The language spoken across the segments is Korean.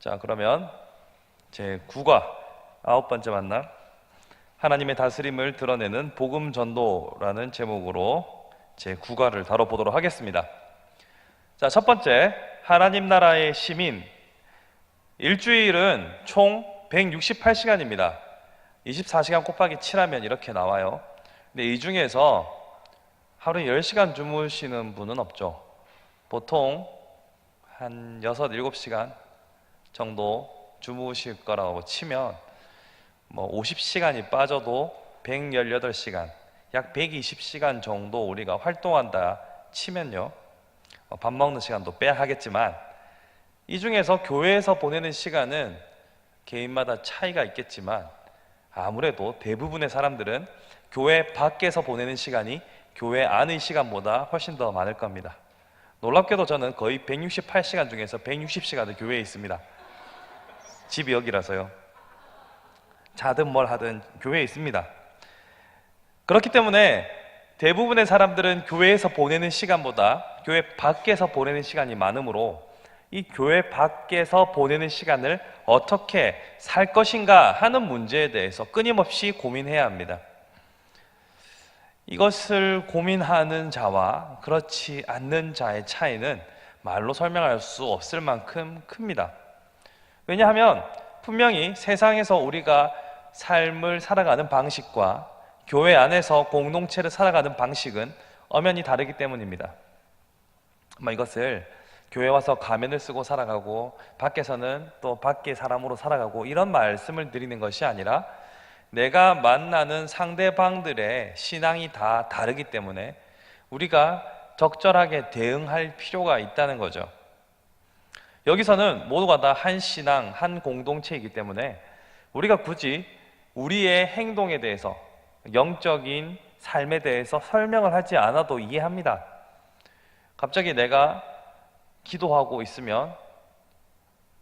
자, 그러면 제 9과 9번째 만남, 하나님의 다스림을 드러내는 복음 전도라는 제목으로 제 9과를 다뤄보도록 하겠습니다. 자, 첫 번째, 하나님 나라의 시민. 일주일은 총 168시간입니다. 24시간 곱하기 7하면 이렇게 나와요. 근데 이 중에서 하루에 10시간 주무시는 분은 없죠. 보통 한 6, 7시간 정도 주무실 거라고 치면 50시간이 빠져도 118시간, 약 120시간 정도 우리가 활동한다 치면요, 밥 먹는 시간도 빼야 하겠지만 이 중에서 교회에서 보내는 시간은 개인마다 차이가 있겠지만 아무래도 대부분의 사람들은 교회 밖에서 보내는 시간이 교회 안의 시간보다 훨씬 더 많을 겁니다. 놀랍게도 저는 거의 168시간 중에서 160시간을 교회에 있습니다. 집이 여기라서요. 자든 뭘 하든 교회에 있습니다. 그렇기 때문에 대부분의 사람들은 교회에서 보내는 시간보다 교회 밖에서 보내는 시간이 많으므로 이 교회 밖에서 보내는 시간을 어떻게 살 것인가 하는 문제에 대해서 끊임없이 고민해야 합니다. 이것을 고민하는 자와 그렇지 않는 자의 차이는 말로 설명할 수 없을 만큼 큽니다. 왜냐하면 분명히 세상에서 우리가 삶을 살아가는 방식과 교회 안에서 공동체를 살아가는 방식은 엄연히 다르기 때문입니다. 이것을 교회 와서 가면을 쓰고 살아가고 밖에서는 또 밖의 사람으로 살아가고 이런 말씀을 드리는 것이 아니라 내가 만나는 상대방들의 신앙이 다 다르기 때문에 우리가 적절하게 대응할 필요가 있다는 거죠. 여기서는 모두가 다 한 신앙, 한 공동체이기 때문에 우리가 굳이 우리의 행동에 대해서, 영적인 삶에 대해서 설명을 하지 않아도 이해합니다. 갑자기 내가 기도하고 있으면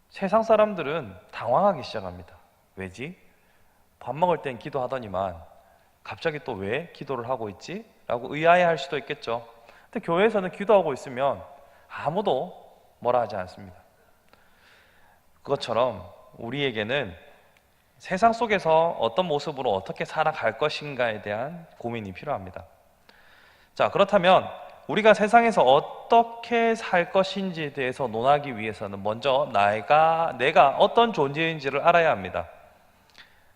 세상 사람들은 당황하기 시작합니다. 왜지? 밥 먹을 땐 기도하더니만 갑자기 또 왜 기도를 하고 있지? 라고 의아해할 수도 있겠죠. 근데 교회에서는 기도하고 있으면 아무도 뭐라 하지 않습니다. 그것처럼 우리에게는 세상 속에서 어떤 모습으로 어떻게 살아갈 것인가에 대한 고민이 필요합니다. 자, 그렇다면 우리가 세상에서 어떻게 살 것인지에 대해서 논하기 위해서는 먼저 내가 어떤 존재인지를 알아야 합니다.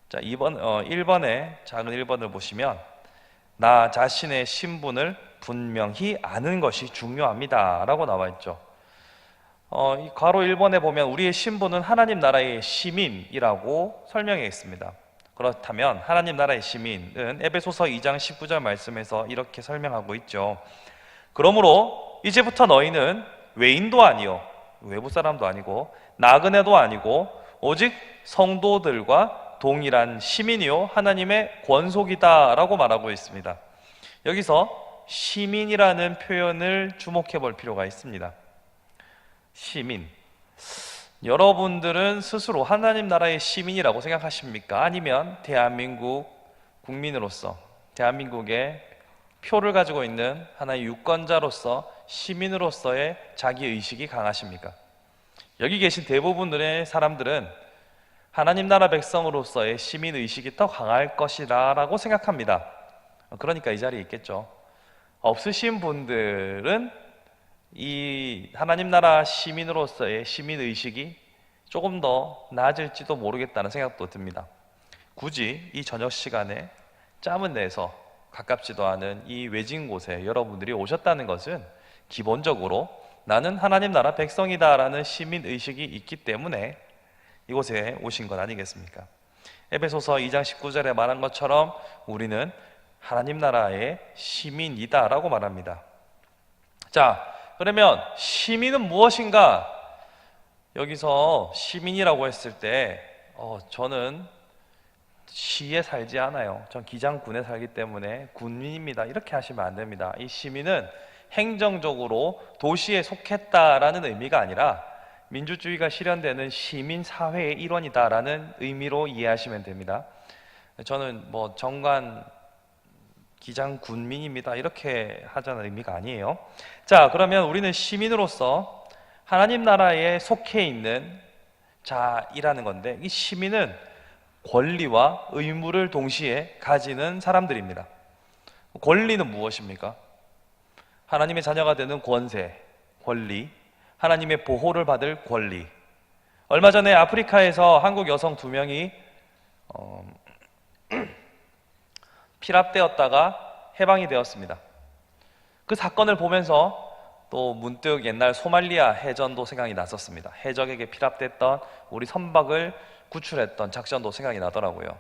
자, 1번에 작은 1번을 보시면 나 자신의 신분을 분명히 아는 것이 중요합니다 라고 나와 있죠. 이 괄호 1번에 보면 우리의 신분은 하나님 나라의 시민이라고 설명해 있습니다. 그렇다면 하나님 나라의 시민은 에베소서 2장 19절 말씀에서 이렇게 설명하고 있죠. 그러므로 이제부터 너희는 외인도 아니요, 외부 사람도 아니고 나그네도 아니고 오직 성도들과 동일한 시민이요 하나님의 권속이다 라고 말하고 있습니다. 여기서 시민이라는 표현을 주목해 볼 필요가 있습니다. 시민, 여러분들은 스스로 하나님 나라의 시민이라고 생각하십니까? 아니면 대한민국 국민으로서, 대한민국의 표를 가지고 있는 하나의 유권자로서, 시민으로서의 자기의식이 강하십니까? 여기 계신 대부분의 사람들은 하나님 나라 백성으로서의 시민의식이 더 강할 것이라고 생각합니다. 그러니까 이 자리에 있겠죠. 없으신 분들은 이 하나님 나라 시민으로서의 시민의식이 조금 더 낮을지도 모르겠다는 생각도 듭니다. 굳이 이 저녁 시간에 짬을 내서 가깝지도 않은 이 외진 곳에 여러분들이 오셨다는 것은 기본적으로 나는 하나님 나라 백성이다 라는 시민의식이 있기 때문에 이곳에 오신 것 아니겠습니까? 에베소서 2장 19절에 말한 것처럼 우리는 하나님 나라의 시민이다 라고 말합니다. 자, 그러면 시민은 무엇인가? 여기서 시민이라고 했을 때 저는 시에 살지 않아요. 전 기장군에 살기 때문에 군민입니다. 이렇게 하시면 안 됩니다. 이 시민은 행정적으로 도시에 속했다라는 의미가 아니라 민주주의가 실현되는 시민사회의 일원이다라는 의미로 이해하시면 됩니다. 저는 정관 기장군민입니다 이렇게 하자는 의미가 아니에요. 자, 그러면 우리는 시민으로서 하나님 나라에 속해 있는 자이라는 건데, 이 시민은 권리와 의무를 동시에 가지는 사람들입니다. 권리는 무엇입니까? 하나님의 자녀가 되는 권세, 권리, 하나님의 보호를 받을 권리. 얼마 전에 아프리카에서 한국 여성 2명이 피랍되었다가 해방이 되었습니다. 그 사건을 보면서 또 문득 옛날 소말리아 해전도 생각이 났었습니다. 해적에게 피랍됐던 우리 선박을 구출했던 작전도 생각이 나더라고요.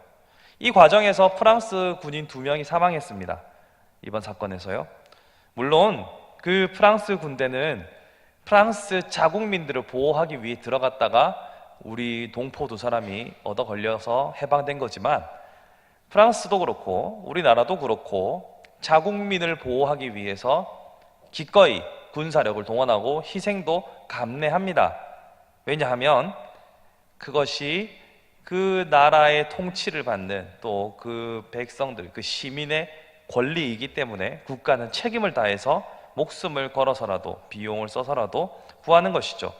이 과정에서 프랑스 군인 2명이 사망했습니다. 이번 사건에서요. 물론 그 프랑스 군대는 프랑스 자국민들을 보호하기 위해 들어갔다가 우리 동포 2사람이 얻어 걸려서 해방된 거지만, 프랑스도 그렇고 우리나라도 그렇고 자국민을 보호하기 위해서 기꺼이 군사력을 동원하고 희생도 감내합니다. 왜냐하면 그것이 그 나라의 통치를 받는 또 그 백성들, 그 시민의 권리이기 때문에 국가는 책임을 다해서 목숨을 걸어서라도, 비용을 써서라도 구하는 것이죠.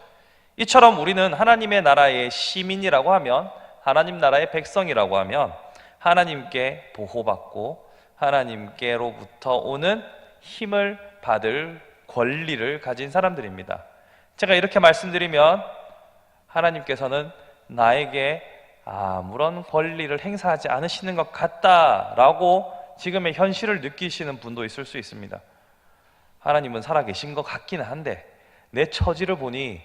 이처럼 우리는 하나님의 나라의 시민이라고 하면, 하나님 나라의 백성이라고 하면 하나님께 보호받고 하나님께로부터 오는 힘을 받을 권리를 가진 사람들입니다. 제가 이렇게 말씀드리면 하나님께서는 나에게 아무런 권리를 행사하지 않으시는 것 같다라고 지금의 현실을 느끼시는 분도 있을 수 있습니다. 하나님은 살아계신 것 같기는 한데 내 처지를 보니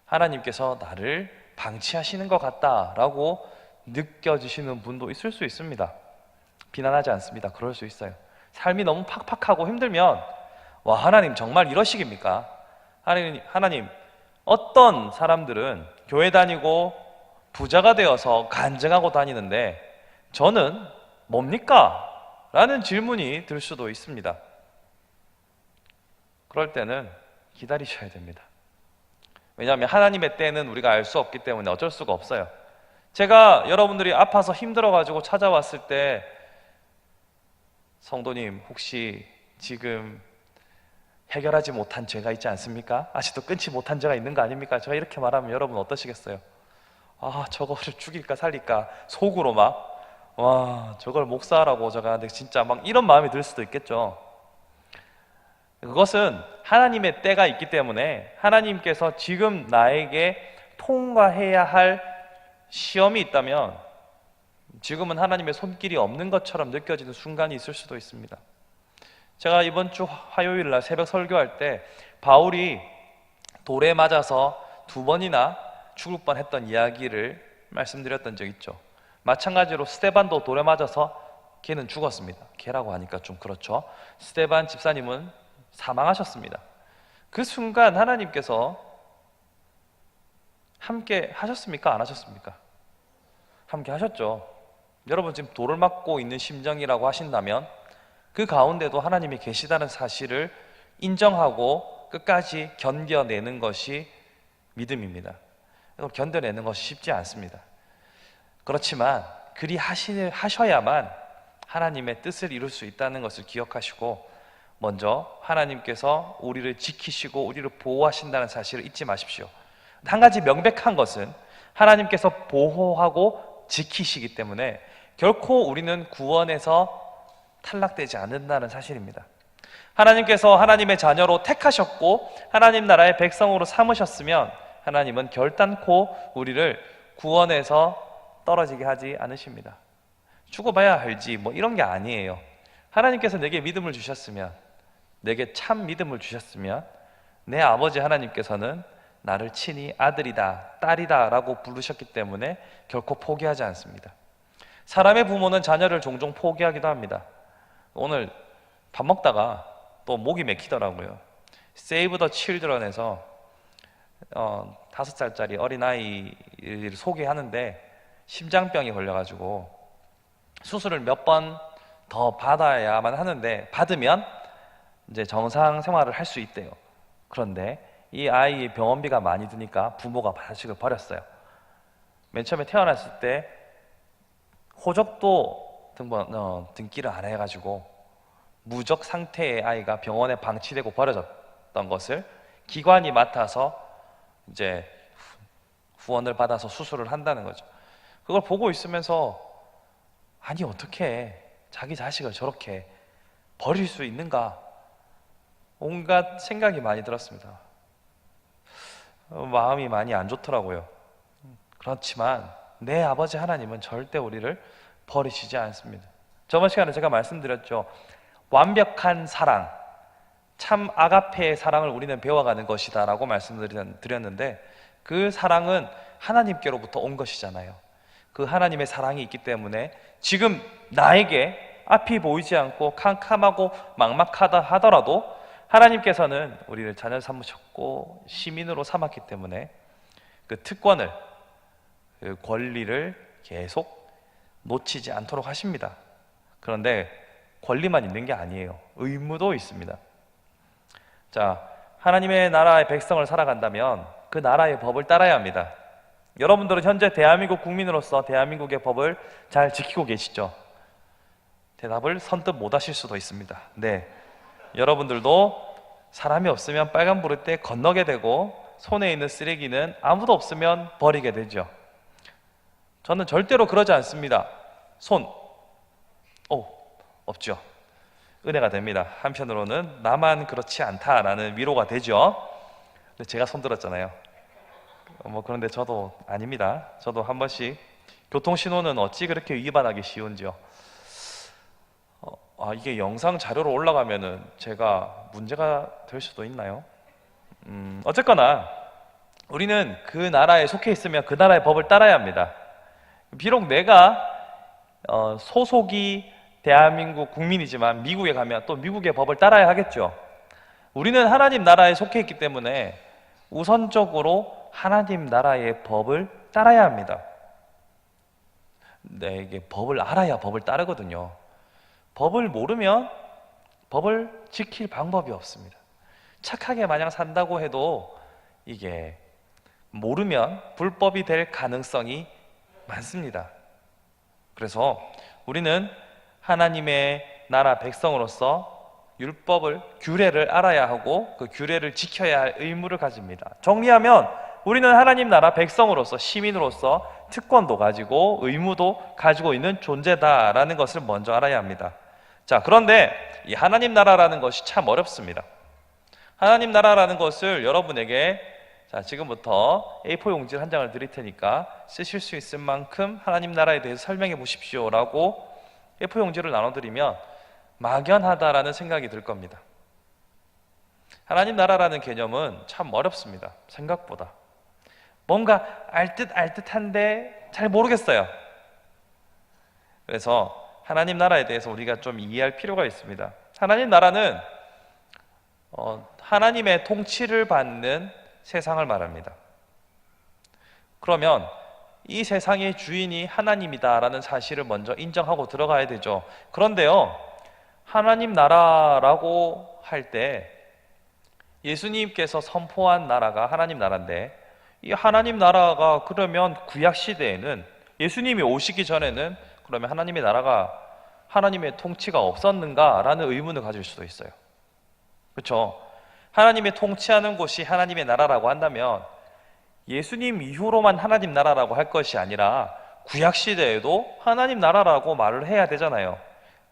하나님께서 나를 방치하시는 것 같다라고 느껴지시는 분도 있을 수 있습니다. 비난하지 않습니다. 그럴 수 있어요. 삶이 너무 팍팍하고 힘들면 와, 하나님 정말 이러시깁니까? 하나님, 어떤 사람들은 교회 다니고 부자가 되어서 간증하고 다니는데 저는 뭡니까? 라는 질문이 들 수도 있습니다. 그럴 때는 기다리셔야 됩니다. 왜냐하면 하나님의 때는 우리가 알 수 없기 때문에 어쩔 수가 없어요. 제가 여러분들이 아파서 힘들어가지고 찾아왔을 때, 성도님 혹시 지금 해결하지 못한 죄가 있지 않습니까? 아직도 끊지 못한 죄가 있는 거 아닙니까? 제가 이렇게 말하면 여러분 어떠시겠어요? 아, 저거를 죽일까 살릴까 속으로 막, 와, 저걸 목사라고 제가 진짜 막 이런 마음이 들 수도 있겠죠. 그것은 하나님의 때가 있기 때문에 하나님께서 지금 나에게 통과해야 할 시험이 있다면 지금은 하나님의 손길이 없는 것처럼 느껴지는 순간이 있을 수도 있습니다. 제가 이번 주 화요일 날 새벽 설교할 때 바울이 돌에 맞아서 2번이나 죽을 뻔했던 이야기를 말씀드렸던 적 있죠. 마찬가지로 스데반도 돌에 맞아서 걔는 죽었습니다. 걔라고 하니까 좀 그렇죠. 스데반 집사님은 사망하셨습니다. 그 순간 하나님께서 함께 하셨습니까? 안 하셨습니까? 함께 하셨죠. 여러분 지금 돌을 맞고 있는 심정이라고 하신다면 그 가운데도 하나님이 계시다는 사실을 인정하고 끝까지 견뎌내는 것이 믿음입니다. 견뎌내는 것이 쉽지 않습니다. 그렇지만 그리 하셔야만 하나님의 뜻을 이룰 수 있다는 것을 기억하시고, 먼저 하나님께서 우리를 지키시고 우리를 보호하신다는 사실을 잊지 마십시오. 한 가지 명백한 것은 하나님께서 보호하고 지키시기 때문에 결코 우리는 구원에서 탈락되지 않는다는 사실입니다. 하나님께서 하나님의 자녀로 택하셨고 하나님 나라의 백성으로 삼으셨으면 하나님은 결단코 우리를 구원에서 떨어지게 하지 않으십니다. 죽어봐야 알지 뭐 이런 게 아니에요. 하나님께서 내게 믿음을 주셨으면, 내게 참 믿음을 주셨으면 내 아버지 하나님께서는 나를 친히 아들이다, 딸이다 라고 부르셨기 때문에 결코 포기하지 않습니다. 사람의 부모는 자녀를 종종 포기하기도 합니다. 오늘 밥 먹다가 또 목이 맥히더라고요. Save the Children에서 5살짜리 어린아이를 소개하는데 심장병이 걸려가지고 수술을 몇 번 더 받아야만 하는데 받으면 이제 정상 생활을 할 수 있대요. 그런데 이 아이의 병원비가 많이 드니까 부모가 자식을 버렸어요. 맨 처음에 태어났을 때 호적도 등기를 안 해가지고 무적 상태의 아이가 병원에 방치되고 버려졌던 것을 기관이 맡아서 이제 후원을 받아서 수술을 한다는 거죠. 그걸 보고 있으면서 아니 어떻게 자기 자식을 저렇게 버릴 수 있는가, 온갖 생각이 많이 들었습니다. 마음이 많이 안 좋더라고요. 그렇지만 내 아버지 하나님은 절대 우리를 버리시지 않습니다. 저번 시간에 제가 말씀드렸죠. 완벽한 사랑, 참 아가페의 사랑을 우리는 배워가는 것이다 라고 말씀드렸는데, 그 사랑은 하나님께로부터 온 것이잖아요. 그 하나님의 사랑이 있기 때문에 지금 나에게 앞이 보이지 않고 캄캄하고 막막하다 하더라도 하나님께서는 우리를 자녀 삼으셨고 시민으로 삼았기 때문에 그 특권을, 그 권리를 계속 놓치지 않도록 하십니다. 그런데 권리만 있는 게 아니에요. 의무도 있습니다. 자, 하나님의 나라의 백성을 살아간다면 그 나라의 법을 따라야 합니다. 여러분들은 현재 대한민국 국민으로서 대한민국의 법을 잘 지키고 계시죠? 대답을 선뜻 못 하실 수도 있습니다. 네, 여러분들도 사람이 없으면 빨간불을 때 건너게 되고 손에 있는 쓰레기는 아무도 없으면 버리게 되죠. 저는 절대로 그러지 않습니다. 없죠. 은혜가 됩니다. 한편으로는 나만 그렇지 않다라는 위로가 되죠. 근데 제가 손 들었잖아요. 그런데 저도 아닙니다. 저도 한 번씩 교통신호는 어찌 그렇게 위반하기 쉬운지요. 이게 영상 자료로 올라가면은 제가 문제가 될 수도 있나요? 어쨌거나 우리는 그 나라에 속해 있으면 그 나라의 법을 따라야 합니다. 비록 내가 소속이 대한민국 국민이지만 미국에 가면 또 미국의 법을 따라야 하겠죠. 우리는 하나님 나라에 속해 있기 때문에 우선적으로 하나님 나라의 법을 따라야 합니다. 네, 이게 법을 알아야 법을 따르거든요. 법을 모르면 법을 지킬 방법이 없습니다. 착하게 마냥 산다고 해도 이게 모르면 불법이 될 가능성이 많습니다. 그래서 우리는 하나님의 나라 백성으로서 율법을, 규례를 알아야 하고 그 규례를 지켜야 할 의무를 가집니다. 정리하면 우리는 하나님 나라 백성으로서, 시민으로서 특권도 가지고 의무도 가지고 있는 존재다라는 것을 먼저 알아야 합니다. 자, 그런데 이 하나님 나라라는 것이 참 어렵습니다. 하나님 나라라는 것을 여러분에게 지금부터 A4 용지 한 장을 드릴 테니까 쓰실 수 있을 만큼 하나님 나라에 대해서 설명해 보십시오 라고 A4 용지를 나눠드리면 막연하다라는 생각이 들 겁니다. 하나님 나라라는 개념은 참 어렵습니다. 생각보다 뭔가 알듯한데 잘 모르겠어요. 그래서 하나님 나라에 대해서 우리가 좀 이해할 필요가 있습니다. 하나님 나라는 하나님의 통치를 받는 세상을 말합니다. 그러면 이 세상의 주인이 하나님이다라는 사실을 먼저 인정하고 들어가야 되죠. 그런데요, 하나님 나라라고 할 때 예수님께서 선포한 나라가 하나님 나라인데, 이 하나님 나라가 그러면 구약 시대에는, 예수님이 오시기 전에는 그러면 하나님의 나라가, 하나님의 통치가 없었는가라는 의문을 가질 수도 있어요. 그렇죠? 하나님의 통치하는 곳이 하나님의 나라라고 한다면 예수님 이후로만 하나님 나라라고 할 것이 아니라 구약 시대에도 하나님 나라라고 말을 해야 되잖아요.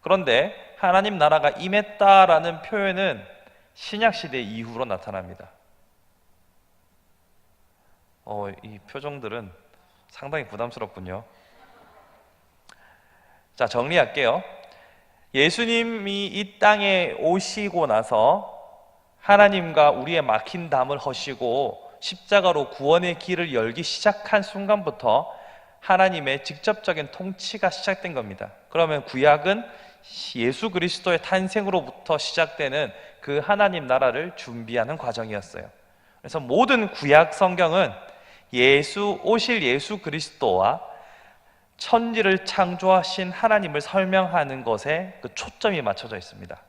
그런데 하나님 나라가 임했다라는 표현은 신약 시대 이후로 나타납니다. 이 표정들은 상당히 부담스럽군요. 자, 정리할게요. 예수님이 이 땅에 오시고 나서 하나님과 우리의 막힌 담을 허시고 십자가로 구원의 길을 열기 시작한 순간부터 하나님의 직접적인 통치가 시작된 겁니다. 그러면 구약은 예수 그리스도의 탄생으로부터 시작되는 그 하나님 나라를 준비하는 과정이었어요. 그래서 모든 구약 성경은 오실 예수 그리스도와 천지를 창조하신 하나님을 설명하는 것에 그 초점이 맞춰져 있습니다.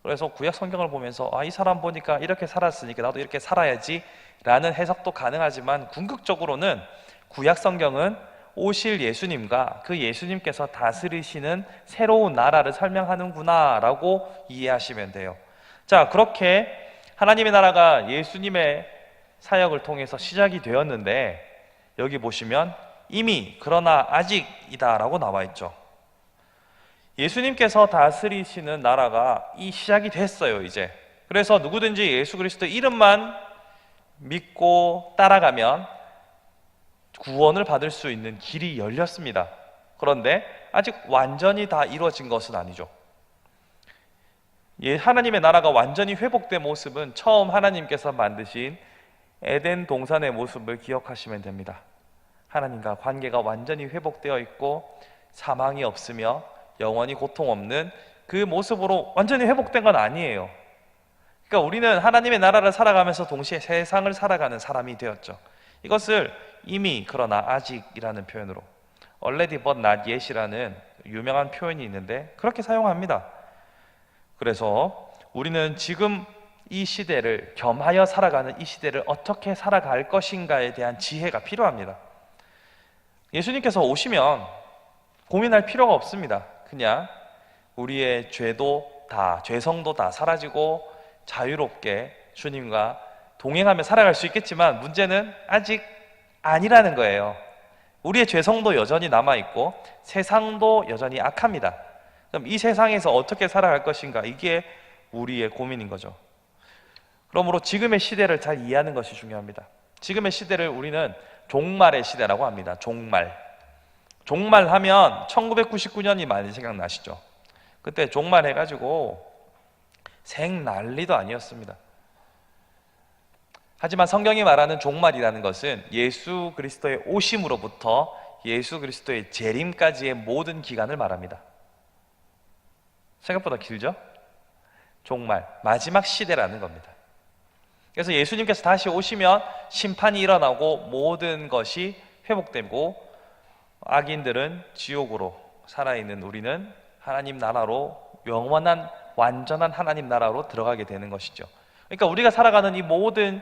그래서 구약 성경을 보면서 이 사람 보니까 이렇게 살았으니까 나도 이렇게 살아야지 라는 해석도 가능하지만, 궁극적으로는 구약 성경은 오실 예수님과 그 예수님께서 다스리시는 새로운 나라를 설명하는구나 라고 이해하시면 돼요. 자, 그렇게 하나님의 나라가 예수님의 사역을 통해서 시작이 되었는데, 여기 보시면 이미 그러나 아직이다 라고 나와 있죠. 예수님께서 다스리시는 나라가 이 시작이 됐어요, 이제. 그래서 누구든지 예수 그리스도 이름만 믿고 따라가면 구원을 받을 수 있는 길이 열렸습니다. 그런데 아직 완전히 다 이루어진 것은 아니죠. 하나님의 나라가 완전히 회복된 모습은 처음 하나님께서 만드신 에덴 동산의 모습을 기억하시면 됩니다. 하나님과 관계가 완전히 회복되어 있고 사망이 없으며 영원히 고통 없는 그 모습으로 완전히 회복된 건 아니에요. 그러니까 우리는 하나님의 나라를 살아가면서 동시에 세상을 살아가는 사람이 되었죠. 이것을 이미 그러나 아직이라는 표현으로 already but not yet이라는 유명한 표현이 있는데 그렇게 사용합니다. 그래서 우리는 지금 이 시대를 겸하여 살아가는 이 시대를 어떻게 살아갈 것인가에 대한 지혜가 필요합니다. 예수님께서 오시면 고민할 필요가 없습니다. 그냥 우리의 죄성도 다 사라지고 자유롭게 주님과 동행하며 살아갈 수 있겠지만 문제는 아직 아니라는 거예요. 우리의 죄성도 여전히 남아있고 세상도 여전히 악합니다. 그럼 이 세상에서 어떻게 살아갈 것인가, 이게 우리의 고민인 거죠. 그러므로 지금의 시대를 잘 이해하는 것이 중요합니다. 지금의 시대를 우리는 종말의 시대라고 합니다. 종말하면 1999년이 많이 생각나시죠? 그때 종말해가지고 생난리도 아니었습니다. 하지만 성경이 말하는 종말이라는 것은 예수 그리스도의 오심으로부터 예수 그리스도의 재림까지의 모든 기간을 말합니다. 생각보다 길죠? 종말, 마지막 시대라는 겁니다. 그래서 예수님께서 다시 오시면 심판이 일어나고 모든 것이 회복되고 악인들은 지옥으로, 살아있는 우리는 하나님 나라로, 영원한 완전한 하나님 나라로 들어가게 되는 것이죠. 그러니까 우리가 살아가는 이 모든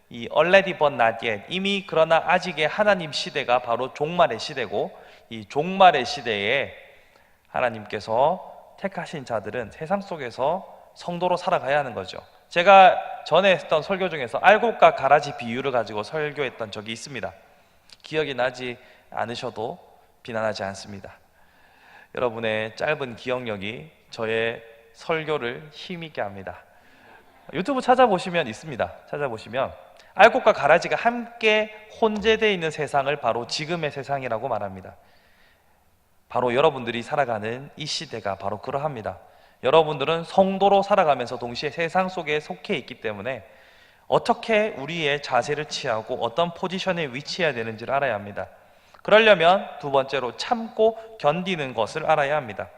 이 already but not yet, 이미 그러나 아직의 하나님 시대가 바로 종말의 시대고, 이 종말의 시대에 하나님께서 택하신 자들은 세상 속에서 성도로 살아가야 하는 거죠. 제가 전에 했던 설교 중에서 알곡과 가라지 비유를 가지고 설교했던 적이 있습니다. 기억이 나지 않으셔도 비난하지 않습니다. 여러분의 짧은 기억력이 저의 설교를 힘있게 합니다. 유튜브 찾아보시면 있습니다. 찾아보시면 알곡과 가라지가 함께 혼재되어 있는 세상을 바로 지금의 세상이라고 말합니다. 바로 여러분들이 살아가는 이 시대가 바로 그러합니다. 여러분들은 성도로 살아가면서 동시에 세상 속에 속해 있기 때문에 어떻게 우리의 자세를 취하고 어떤 포지션에 위치해야 되는지를 알아야 합니다. 그러려면 두 번째로 참고 견디는 것을 알아야 합니다.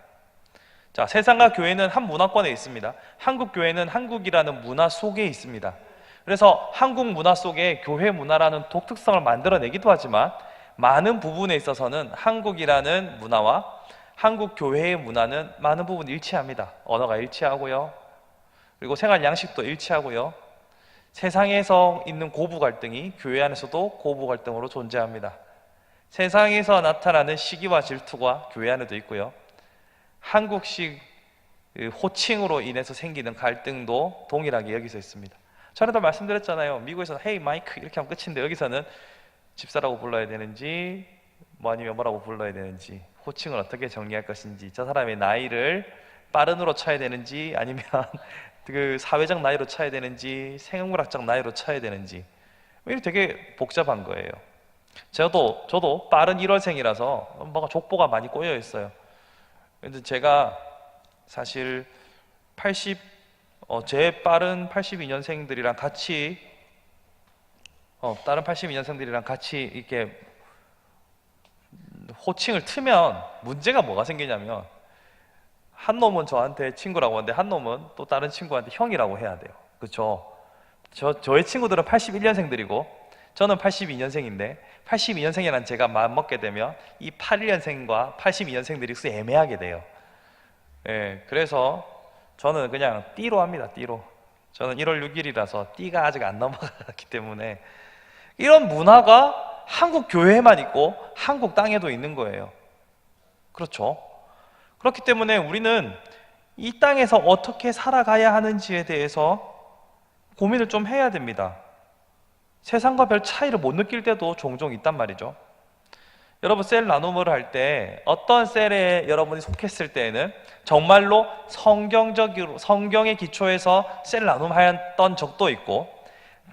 자, 세상과 교회는 한 문화권에 있습니다. 한국 교회는 한국이라는 문화 속에 있습니다. 그래서 한국 문화 속에 교회 문화라는 독특성을 만들어내기도 하지만 많은 부분에 있어서는 한국이라는 문화와 한국 교회의 문화는 많은 부분 일치합니다. 언어가 일치하고요. 그리고 생활 양식도 일치하고요. 세상에서 있는 고부 갈등이 교회 안에서도 고부 갈등으로 존재합니다. 세상에서 나타나는 시기와 질투가 교회 안에도 있고요. 한국식 호칭으로 인해서 생기는 갈등도 동일하게 여기서 있습니다. 전에도 말씀드렸잖아요. 미국에서는 헤이 마이크 이렇게 하면 끝인데 여기서는 집사라고 불러야 되는지 뭐 아니면 뭐라고 불러야 되는지, 호칭을 어떻게 정리할 것인지, 저 사람의 나이를 빠른으로 쳐야 되는지 아니면 그 사회적 나이로 쳐야 되는지 생물학적 나이로 쳐야 되는지, 이게 되게 복잡한 거예요. 저도 빠른 1월생이라서 뭔가 족보가 많이 꼬여 있어요. 근데 제가 사실 제 빠른 82년생들이랑 같이 다른 82년생들이랑 같이 이렇게 호칭을 트면 문제가 뭐가 생기냐면, 한 놈은 저한테 친구라고 하는데 한 놈은 또 다른 친구한테 형이라고 해야 돼요. 그렇죠? 저의 친구들은 81년생들이고 저는 82년생인데 82년생이라는 제가 마음먹게 되면 이 81년생과 82년생들이 애매하게 돼요. 예, 그래서 저는 그냥 띠로 합니다. 띠로. 저는 1월 6일이라서 띠가 아직 안 넘어갔기 때문에 이런 문화가 한국 교회에만 있고 한국 땅에도 있는 거예요. 그렇죠? 그렇기 때문에 우리는 이 땅에서 어떻게 살아가야 하는지에 대해서 고민을 좀 해야 됩니다. 세상과 별 차이를 못 느낄 때도 종종 있단 말이죠. 여러분, 셀 나눔을 할 때 어떤 셀에 여러분이 속했을 때에는 정말로 성경적으로 성경의 기초에서 셀 나눔하였던 적도 있고,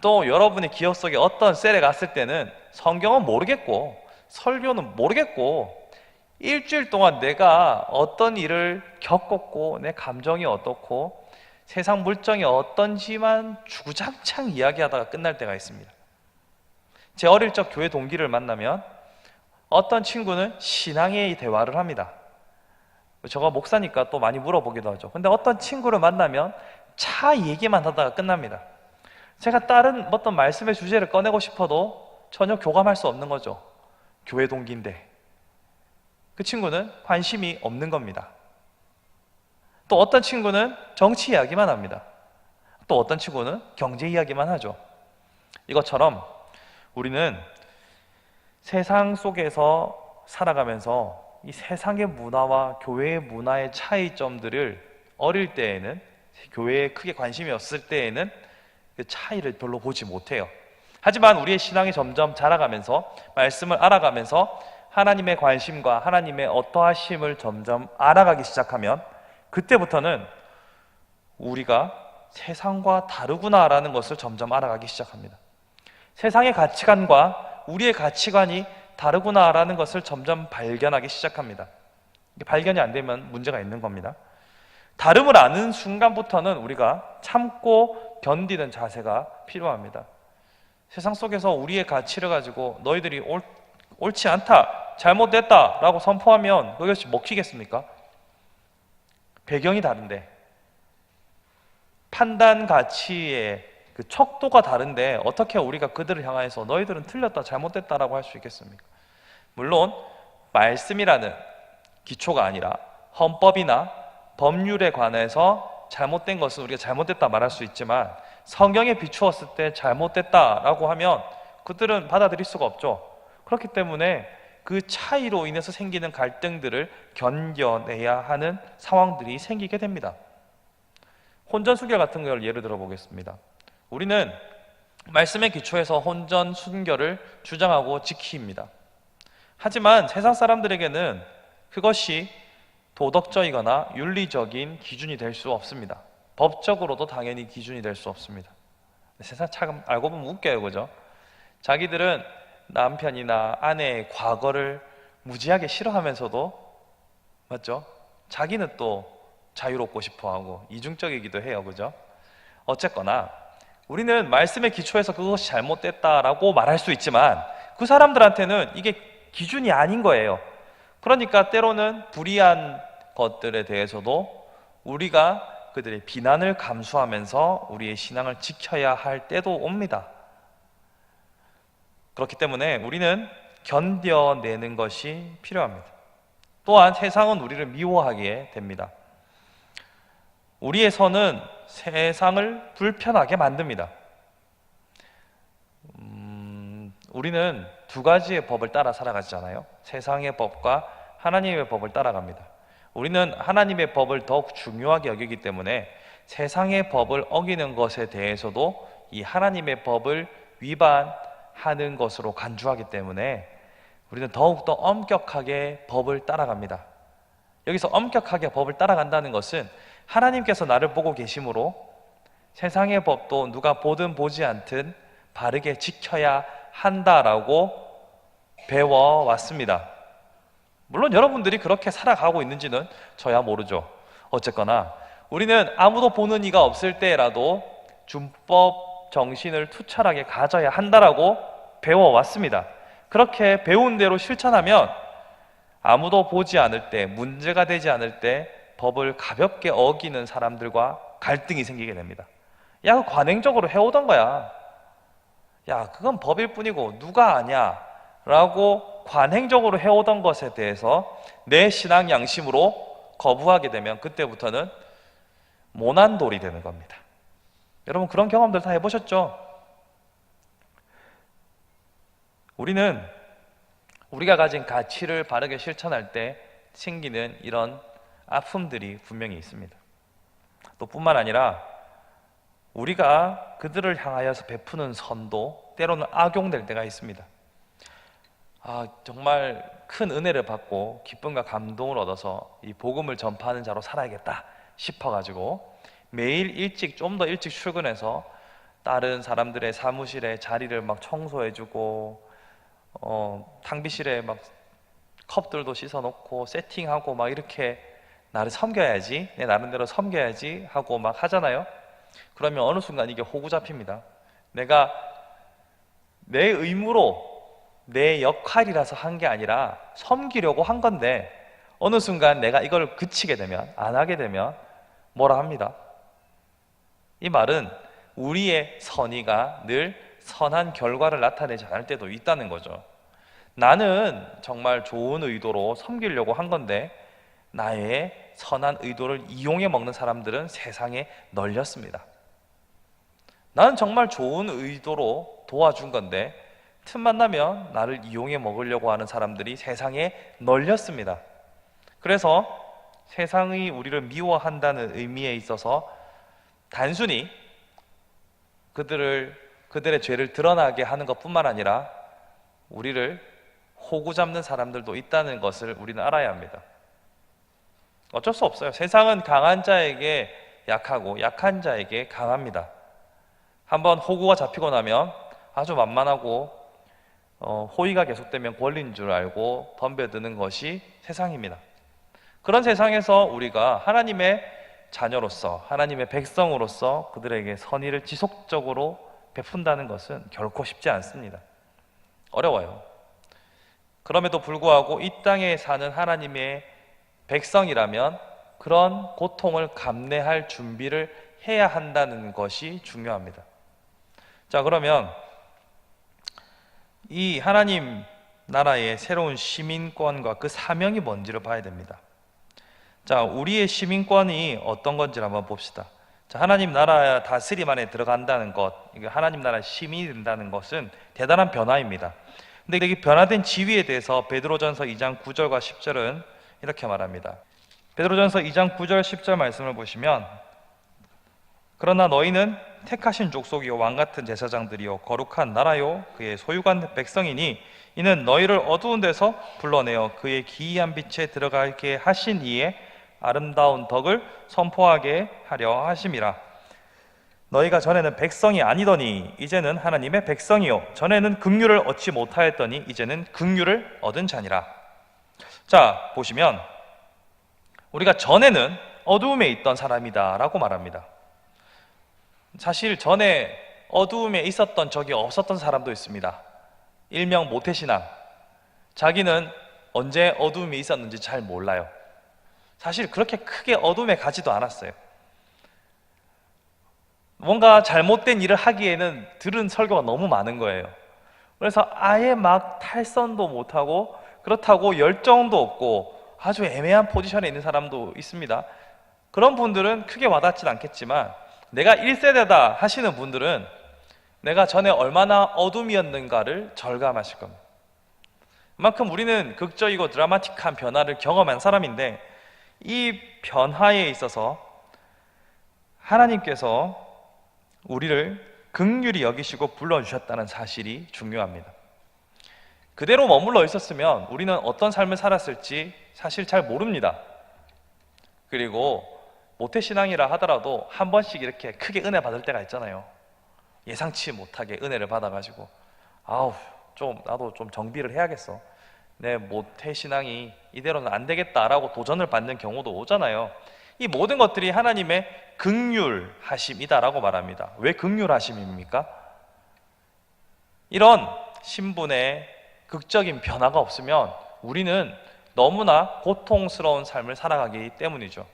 또 여러분의 기억 속에 어떤 셀에 갔을 때는 성경은 모르겠고 설교는 모르겠고 일주일 동안 내가 어떤 일을 겪었고 내 감정이 어떻고 세상 물정이 어떤지만 주구장창 이야기하다가 끝날 때가 있습니다. 제 어릴 적 교회 동기를 만나면 어떤 친구는 신앙의 대화를 합니다. 제가 목사니까 또 많이 물어보기도 하죠. 근데 어떤 친구를 만나면 차 얘기만 하다가 끝납니다. 제가 다른 어떤 말씀의 주제를 꺼내고 싶어도 전혀 교감할 수 없는 거죠. 교회 동기인데 그 친구는 관심이 없는 겁니다. 또 어떤 친구는 정치 이야기만 합니다. 또 어떤 친구는 경제 이야기만 하죠. 이것처럼 우리는 세상 속에서 살아가면서 이 세상의 문화와 교회의 문화의 차이점들을 어릴 때에는, 교회에 크게 관심이 없을 때에는 그 차이를 별로 보지 못해요. 하지만 우리의 신앙이 점점 자라가면서 말씀을 알아가면서 하나님의 관심과 하나님의 어떠하심을 점점 알아가기 시작하면 그때부터는 우리가 세상과 다르구나라는 것을 점점 알아가기 시작합니다. 세상의 가치관과 우리의 가치관이 다르구나라는 것을 점점 발견하기 시작합니다. 발견이 안 되면 문제가 있는 겁니다. 다름을 아는 순간부터는 우리가 참고 견디는 자세가 필요합니다. 세상 속에서 우리의 가치를 가지고 너희들이 옳지 않다, 잘못됐다 라고 선포하면 그것이 먹히겠습니까? 배경이 다른데, 판단 가치의 그 척도가 다른데 어떻게 우리가 그들을 향해서 너희들은 틀렸다, 잘못됐다라고 할 수 있겠습니까? 물론 말씀이라는 기초가 아니라 헌법이나 법률에 관해서 잘못된 것은 우리가 잘못됐다 말할 수 있지만 성경에 비추었을 때 잘못됐다라고 하면 그들은 받아들일 수가 없죠. 그렇기 때문에 그 차이로 인해서 생기는 갈등들을 견뎌내야 하는 상황들이 생기게 됩니다. 혼전순결 같은 걸 예를 들어 보겠습니다. 우리는 말씀의 기초에서 혼전순결을 주장하고 지킵니다. 하지만 세상 사람들에게는 그것이 도덕적이거나 윤리적인 기준이 될 수 없습니다. 법적으로도 당연히 기준이 될 수 없습니다. 세상 참 알고 보면 웃겨요, 그죠? 자기들은 남편이나 아내의 과거를 무지하게 싫어하면서도, 맞죠? 자기는 또 자유롭고 싶어하고 이중적이기도 해요, 그죠? 어쨌거나 우리는 말씀의 기초에서 그것이 잘못됐다라고 말할 수 있지만 그 사람들한테는 이게 기준이 아닌 거예요. 그러니까 때로는 불의한 것들에 대해서도 우리가 그들의 비난을 감수하면서 우리의 신앙을 지켜야 할 때도 옵니다. 그렇기 때문에 우리는 견뎌내는 것이 필요합니다. 또한 세상은 우리를 미워하게 됩니다. 우리의 선은 세상을 불편하게 만듭니다. 우리는 두 가지의 법을 따라 살아가잖아요. 세상의 법과 하나님의 법을 따라갑니다. 우리는 하나님의 법을 더욱 중요하게 여기기 때문에 세상의 법을 어기는 것에 대해서도 이 하나님의 법을 위반하는 것으로 간주하기 때문에 우리는 더욱더 엄격하게 법을 따라갑니다. 여기서 엄격하게 법을 따라간다는 것은 하나님께서 나를 보고 계심으로 세상의 법도 누가 보든 보지 않든 바르게 지켜야 한다라고 배워왔습니다. 물론 여러분들이 그렇게 살아가고 있는지는 저야 모르죠. 어쨌거나 우리는 아무도 보는 이가 없을 때라도 준법 정신을 투철하게 가져야 한다라고 배워왔습니다. 그렇게 배운 대로 실천하면 아무도 보지 않을 때, 문제가 되지 않을 때 법을 가볍게 어기는 사람들과 갈등이 생기게 됩니다. 야, 그거 관행적으로 해오던 거야. 야, 그건 법일 뿐이고 누가 아냐 라고 관행적으로 해오던 것에 대해서 내 신앙 양심으로 거부하게 되면 그때부터는 모난 돌이 되는 겁니다. 여러분 그런 경험들 다 해보셨죠? 우리는 우리가 가진 가치를 바르게 실천할 때 생기는 이런 아픔들이 분명히 있습니다. 또 뿐만 아니라 우리가 그들을 향하여서 베푸는 선도 때로는 악용될 때가 있습니다. 정말 큰 은혜를 받고 기쁨과 감동을 얻어서 이 복음을 전파하는 자로 살아야겠다 싶어가지고 매일 일찍, 좀 더 일찍 출근해서 다른 사람들의 사무실에 자리를 막 청소해주고 탕비실에 막 컵들도 씻어놓고 세팅하고 막 이렇게 나를 섬겨야지, 내 나름대로 섬겨야지 하고 막 하잖아요. 그러면 어느 순간 이게 호구 잡힙니다. 내가 내 의무로 내 역할이라서 한 게 아니라 섬기려고 한 건데 어느 순간 내가 이걸 그치게 되면, 안 하게 되면 뭐라 합니다. 이 말은 우리의 선의가 늘 선한 결과를 나타내지 않을 때도 있다는 거죠. 나는 정말 좋은 의도로 섬기려고 한 건데 나의 선한 의도를 이용해 먹는 사람들은 세상에 널렸습니다. 나는 정말 좋은 의도로 도와준 건데 틈만 나면 나를 이용해 먹으려고 하는 사람들이 세상에 널렸습니다. 그래서 세상이 우리를 미워한다는 의미에 있어서 단순히 그들의 죄를 드러나게 하는 것뿐만 아니라 우리를 호구 잡는 사람들도 있다는 것을 우리는 알아야 합니다. 어쩔 수 없어요. 세상은 강한 자에게 약하고 약한 자에게 강합니다. 한번 호구가 잡히고 나면 아주 만만하고 호의가 계속되면 권리인 줄 알고 덤벼드는 것이 세상입니다. 그런 세상에서 우리가 하나님의 자녀로서, 하나님의 백성으로서 그들에게 선의를 지속적으로 베푼다는 것은 결코 쉽지 않습니다. 어려워요. 그럼에도 불구하고 이 땅에 사는 하나님의 백성이라면 그런 고통을 감내할 준비를 해야 한다는 것이 중요합니다. 자, 그러면 이 하나님 나라의 새로운 시민권과 그 사명이 뭔지를 봐야 됩니다. 자, 우리의 시민권이 어떤 건지를 한번 봅시다. 자, 하나님 나라 다스림 안에 들어간다는 것, 하나님 나라 시민이 된다는 것은 대단한 변화입니다. 근데 이 변화된 지위에 대해서 베드로전서 2장 9절과 10절은 이렇게 말합니다. 베드로전서 2장 9절 10절 말씀을 보시면, 그러나 너희는 택하신 족속이요 왕같은 제사장들이요 거룩한 나라요 그의 소유관 백성이니 이는 너희를 어두운 데서 불러내어 그의 기이한 빛에 들어가게 하신 이의 아름다운 덕을 선포하게 하려 하심이라. 너희가 전에는 백성이 아니더니 이제는 하나님의 백성이요 전에는 긍휼을 얻지 못하였더니 이제는 긍휼을 얻은 자니라. 자, 보시면 우리가 전에는 어두움에 있던 사람이다 라고 말합니다. 사실 전에 어두움에 있었던 적이 없었던 사람도 있습니다. 일명 모태신앙. 자기는 언제 어두움에 있었는지 잘 몰라요. 사실 그렇게 크게 어둠에 가지도 않았어요. 뭔가 잘못된 일을 하기에는 들은 설교가 너무 많은 거예요. 그래서 아예 막 탈선도 못하고 그렇다고 열정도 없고 아주 애매한 포지션에 있는 사람도 있습니다. 그런 분들은 크게 와닿진 않겠지만 내가 1세대다 하시는 분들은 내가 전에 얼마나 어둠이었는가를 절감하실 겁니다. 그만큼 우리는 극적이고 드라마틱한 변화를 경험한 사람인데 이 변화에 있어서 하나님께서 우리를 긍휼히 여기시고 불러주셨다는 사실이 중요합니다. 그대로 머물러 있었으면 우리는 어떤 삶을 살았을지 사실 잘 모릅니다. 그리고 모태신앙이라 하더라도 한 번씩 이렇게 크게 은혜 받을 때가 있잖아요. 예상치 못하게 은혜를 받아가지고 나도 좀 정비를 해야겠어. 내 모태신앙이 이대로는 안 되겠다라고 도전을 받는 경우도 오잖아요. 이 모든 것들이 하나님의 긍휼하심이다라고 말합니다. 왜 긍휼하심입니까? 이런 신분의 극적인 변화가 없으면 우리는 너무나 고통스러운 삶을 살아가기 때문이죠.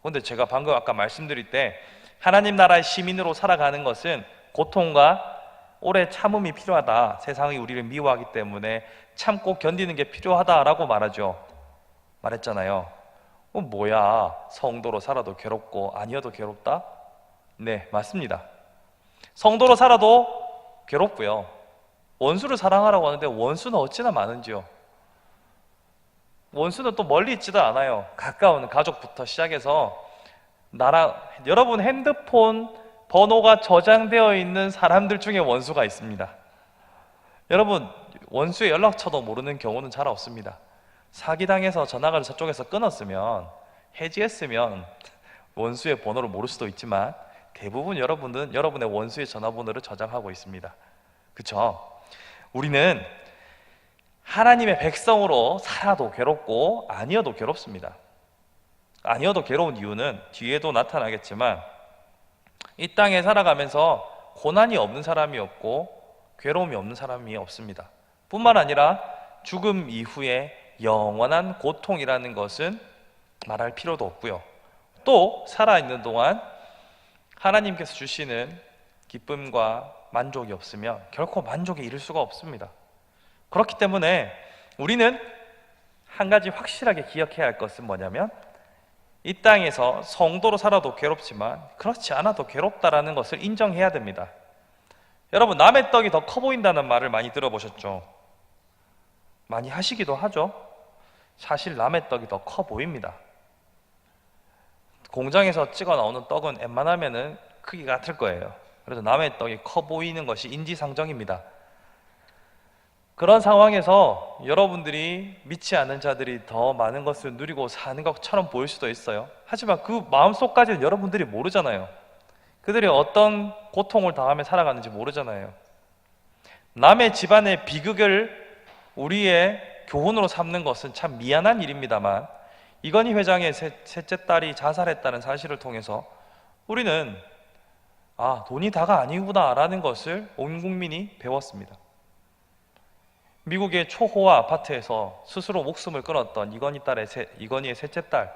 그런데 제가 방금 아까 말씀드릴 때 하나님 나라의 시민으로 살아가는 것은 고통과 오래 참음이 필요하다. 세상이 우리를 미워하기 때문에 참고 견디는 게 필요하다라고 말했잖아요. 뭐야, 성도로 살아도 괴롭고 아니어도 괴롭다? 네, 맞습니다. 성도로 살아도 괴롭고요. 원수를 사랑하라고 하는데 원수는 어찌나 많은지요. 원수는 또 멀리 있지도 않아요. 가까운 가족부터 시작해서 여러분 핸드폰 번호가 저장되어 있는 사람들 중에 원수가 있습니다. 여러분, 원수의 연락처도 모르는 경우는 잘 없습니다. 사기당해서 전화를 저쪽에서 끊었으면, 해지했으면 원수의 번호를 모를 수도 있지만 대부분 여러분은 여러분의 원수의 전화번호를 저장하고 있습니다. 그쵸? 우리는 하나님의 백성으로 살아도 괴롭고 아니어도 괴롭습니다. 아니어도 괴로운 이유는 뒤에도 나타나겠지만 이 땅에 살아가면서 고난이 없는 사람이 없고 괴로움이 없는 사람이 없습니다. 뿐만 아니라 죽음 이후에 영원한 고통이라는 것은 말할 필요도 없고요. 또 살아있는 동안 하나님께서 주시는 기쁨과 만족이 없으면 결코 만족에 이를 수가 없습니다. 그렇기 때문에 우리는 한 가지 확실하게 기억해야 할 것은 뭐냐면 이 땅에서 성도로 살아도 괴롭지만 그렇지 않아도 괴롭다라는 것을 인정해야 됩니다. 여러분, 남의 떡이 더 커 보인다는 말을 많이 들어보셨죠? 많이 하시기도 하죠. 사실 남의 떡이 더 커 보입니다. 공장에서 찍어 나오는 떡은 웬만하면은 크기가 같을 거예요. 그래서 남의 떡이 커 보이는 것이 인지상정입니다. 그런 상황에서 여러분들이 믿지 않는 자들이 더 많은 것을 누리고 사는 것처럼 보일 수도 있어요. 하지만 그 마음속까지는 여러분들이 모르잖아요. 그들이 어떤 고통을 당하며 살아가는지 모르잖아요. 남의 집안의 비극을 우리의 교훈으로 삼는 것은 참 미안한 일입니다만, 이건희 회장의 셋째 딸이 자살했다는 사실을 통해서 우리는 돈이 다가 아니구나 라는 것을 온 국민이 배웠습니다. 미국의 초호화 아파트에서 스스로 목숨을 끊었던 이건희의 셋째 딸,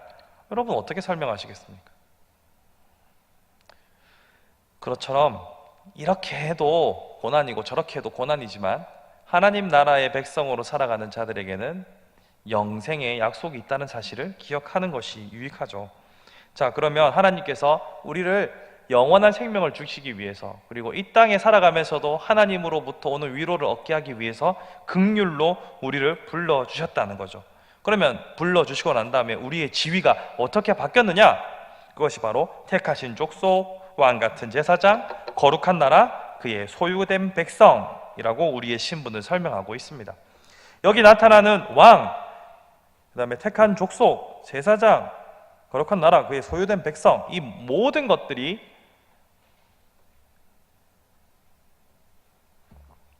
여러분 어떻게 설명하시겠습니까? 그것처럼 이렇게 해도 고난이고 저렇게 해도 고난이지만 하나님 나라의 백성으로 살아가는 자들에게는 영생의 약속이 있다는 사실을 기억하는 것이 유익하죠. 자, 그러면 하나님께서 우리를 영원한 생명을 주시기 위해서, 그리고 이 땅에 살아가면서도 하나님으로부터 오는 위로를 얻게 하기 위해서 긍휼로 우리를 불러주셨다는 거죠. 그러면 불러주시고 난 다음에 우리의 지위가 어떻게 바뀌었느냐? 그것이 바로 택하신 족속, 왕같은 제사장, 거룩한 나라, 그의 소유된 백성이라고 우리의 신분을 설명하고 있습니다. 여기 나타나는 왕, 그 다음에 택한 족속, 제사장, 거룩한 나라, 그의 소유된 백성, 이 모든 것들이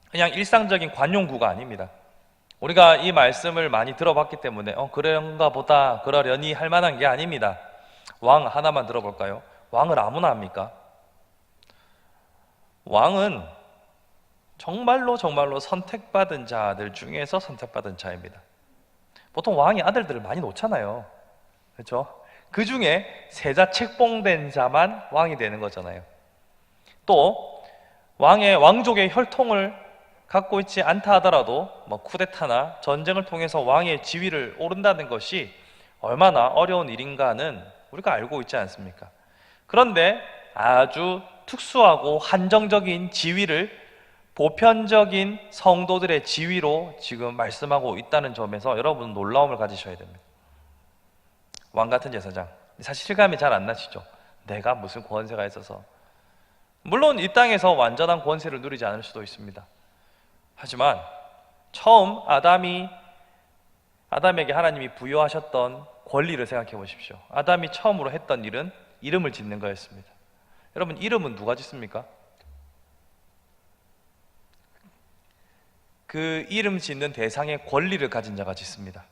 그냥 일상적인 관용구가 아닙니다. 우리가 이 말씀을 많이 들어봤기 때문에 그런가 보다, 그러려니 할 만한 게 아닙니다. 왕 하나만 들어볼까요? 왕을 아무나 합니까? 왕은 정말로 선택받은 자들 중에서 선택받은 자입니다. 보통 왕이 아들들을 많이 놓잖아요. 그렇죠? 그 중에 세자 책봉된 자만 왕이 되는 거잖아요. 또 왕족의 혈통을 갖고 있지 않다 하더라도 쿠데타나 전쟁을 통해서 왕의 지위를 오른다는 것이 얼마나 어려운 일인가는 우리가 알고 있지 않습니까? 그런데 아주 특수하고 한정적인 지위를 보편적인 성도들의 지위로 지금 말씀하고 있다는 점에서 여러분 놀라움을 가지셔야 됩니다. 왕같은 제사장, 사실 실감이 잘 안 나시죠? 내가 무슨 권세가 있어서. 물론 이 땅에서 완전한 권세를 누리지 않을 수도 있습니다. 하지만 처음 아담에게 하나님이 부여하셨던 권리를 생각해 보십시오. 아담이 처음으로 했던 일은 이름을 짓는 거였습니다. 여러분, 이름은 누가 짓습니까? 그 이름 짓는 대상의 권리를 가진 자가 짓습니다.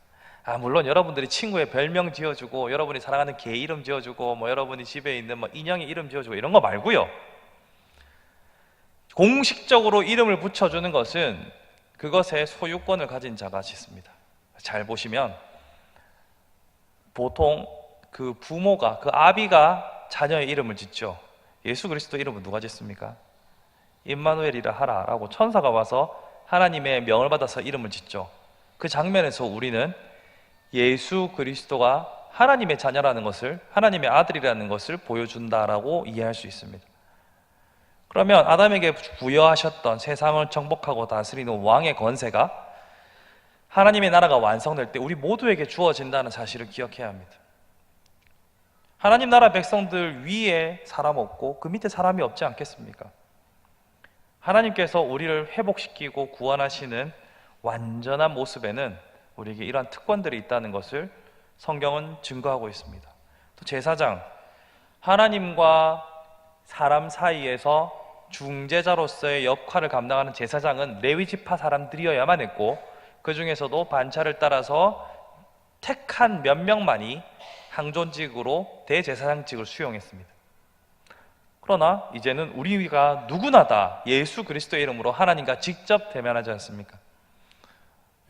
물론 여러분들이 친구의 별명 지어주고, 여러분이 사랑하는 개 이름 지어주고, 여러분이 집에 있는 인형의 이름 지어주고, 이런 거 말고요. 공식적으로 이름을 붙여주는 것은 그것의 소유권을 가진 자가 짓습니다. 잘 보시면 보통 그 부모가, 그 아비가 자녀의 이름을 짓죠. 예수 그리스도 이름은 누가 짓습니까? 임마누엘이라 하라 라고 천사가 와서 하나님의 명을 받아서 이름을 짓죠. 그 장면에서 우리는 예수 그리스도가 하나님의 자녀라는 것을, 하나님의 아들이라는 것을 보여준다라고 이해할 수 있습니다. 그러면 아담에게 부여하셨던 세상을 정복하고 다스리는 왕의 권세가 하나님의 나라가 완성될 때 우리 모두에게 주어진다는 사실을 기억해야 합니다. 하나님 나라 백성들 위에 사람 없고 그 밑에 사람이 없지 않겠습니까? 하나님께서 우리를 회복시키고 구원하시는 완전한 모습에는 우리에게 이러한 특권들이 있다는 것을 성경은 증거하고 있습니다. 또 제사장, 하나님과 사람 사이에서 중재자로서의 역할을 감당하는 제사장은 레위 지파 사람들이어야만 했고, 그 중에서도 반차를 따라서 택한 몇 명만이 항존직으로 대제사장직을 수용했습니다. 그러나 이제는 우리가 누구나 다 예수 그리스도의 이름으로 하나님과 직접 대면하지 않습니까?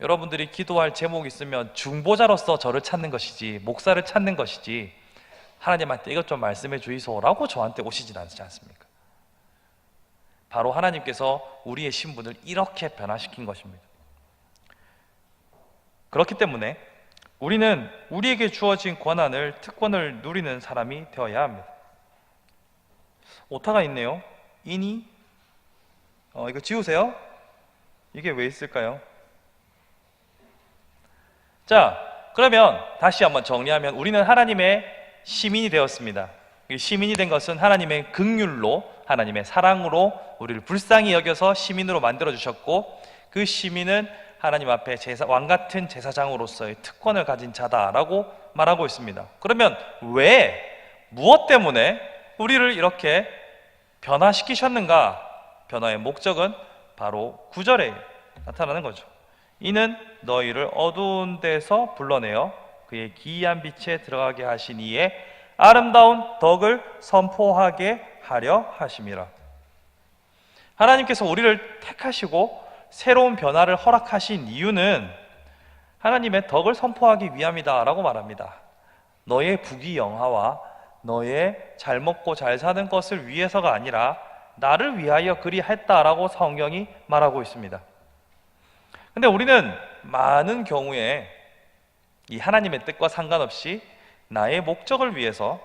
여러분들이 기도할 제목이 있으면 중보자로서 저를 찾는 것이지, 목사를 찾는 것이지, 하나님한테 이것 좀 말씀해 주이소라고 저한테 오시진 않지 않습니까? 바로 하나님께서 우리의 신분을 이렇게 변화시킨 것입니다. 그렇기 때문에 우리는 우리에게 주어진 권한을, 특권을 누리는 사람이 되어야 합니다. 오타가 있네요. 이니? 이거 지우세요. 이게 왜 있을까요? 자, 그러면 다시 한번 정리하면 우리는 하나님의 시민이 되었습니다. 시민이 된 것은 하나님의 긍휼로, 하나님의 사랑으로 우리를 불쌍히 여겨서 시민으로 만들어주셨고, 그 시민은 하나님 앞에 왕같은 제사장으로서의 특권을 가진 자다라고 말하고 있습니다. 그러면 왜, 무엇 때문에 우리를 이렇게 변화시키셨는가? 변화의 목적은 바로 9절에 나타나는 거죠. 이는 너희를 어두운 데서 불러내어 그의 기이한 빛에 들어가게 하신 이에 아름다운 덕을 선포하게 하려 하심이라. 하나님께서 우리를 택하시고 새로운 변화를 허락하신 이유는 하나님의 덕을 선포하기 위함이다 라고 말합니다. 너의 부귀영화와 너의 잘 먹고 잘 사는 것을 위해서가 아니라 나를 위하여 그리했다라고 성경이 말하고 있습니다. 근데 우리는 많은 경우에 이 하나님의 뜻과 상관없이 나의 목적을 위해서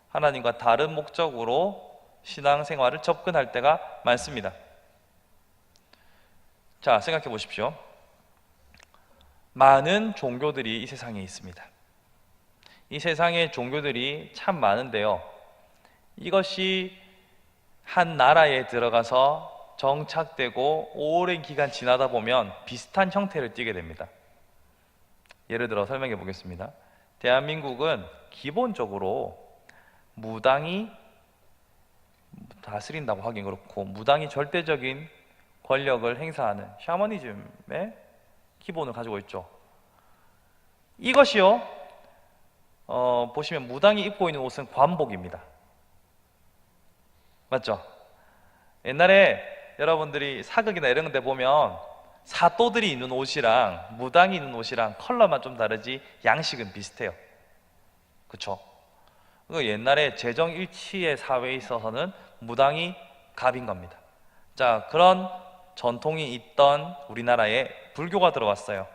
하나님과 다른 목적으로 신앙생활을 접근할 때가 많습니다. 자, 생각해 보십시오. 많은 종교들이 이 세상에 있습니다. 이 세상에 종교들이 참 많은데요, 이것이 한 나라에 들어가서 정착되고 오랜 기간 지나다 보면 비슷한 형태를 띠게 됩니다. 예를 들어 설명해 보겠습니다. 대한민국은 기본적으로 무당이 다스린다고 하긴 그렇고, 무당이 절대적인 권력을 행사하는 샤머니즘의 기본을 가지고 있죠. 이것이요, 보시면 무당이 입고 있는 옷은 관복입니다. 맞죠? 옛날에 여러분들이 사극이나 이런 데 보면 사또들이 입는 옷이랑 무당이 입는 옷이랑 컬러만 좀 다르지 양식은 비슷해요. 그쵸? 옛날에 재정일치의 사회에 있어서는 무당이 갑인 겁니다. 자, 그런 전통이 있던 우리나라에 불교가 들어왔어요.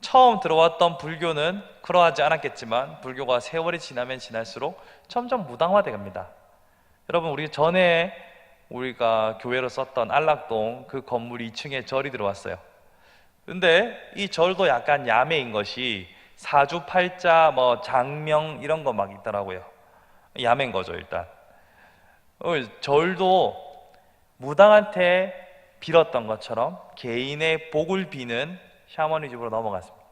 처음 들어왔던 불교는 그러하지 않았겠지만 불교가 세월이 지나면 지날수록 점점 무당화돼 갑니다. 여러분, 우리 전에 우리가 교회로 썼던 안락동 그 건물 2층에 절이 들어왔어요. 근데 이 절도 약간 야매인 것이 사주팔자, 장명 이런 거 막 있더라고요. 야매인 거죠, 일단. 절도 무당한테 빌었던 것처럼 개인의 복을 비는 샤머니즘으로 넘어갔습니다.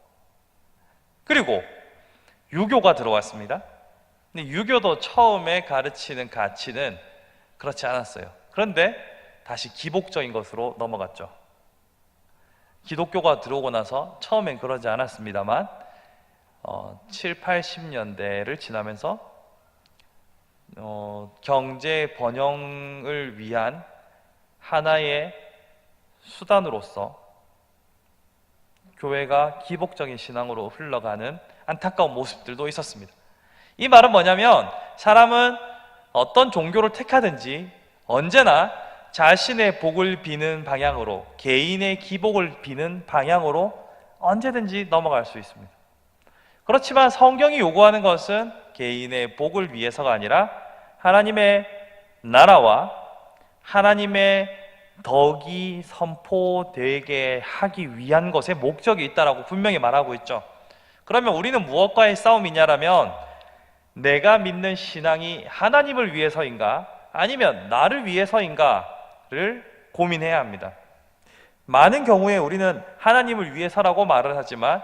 그리고 유교가 들어왔습니다. 근데 유교도 처음에 가르치는 가치는 그렇지 않았어요. 그런데 다시 기복적인 것으로 넘어갔죠. 기독교가 들어오고 나서 처음엔 그러지 않았습니다만 7, 80년대를 지나면서 경제 번영을 위한 하나의 수단으로서 교회가 기복적인 신앙으로 흘러가는 안타까운 모습들도 있었습니다. 이 말은 뭐냐면, 사람은 어떤 종교를 택하든지 언제나 자신의 복을 비는 방향으로, 개인의 기복을 비는 방향으로 언제든지 넘어갈 수 있습니다. 그렇지만 성경이 요구하는 것은 개인의 복을 위해서가 아니라 하나님의 나라와 하나님의 덕이 선포되게 하기 위한 것에 목적이 있다라고 분명히 말하고 있죠. 그러면 우리는 무엇과의 싸움이냐라면 내가 믿는 신앙이 하나님을 위해서인가 아니면 나를 위해서인가를 고민해야 합니다. 많은 경우에 우리는 하나님을 위해서라고 말을 하지만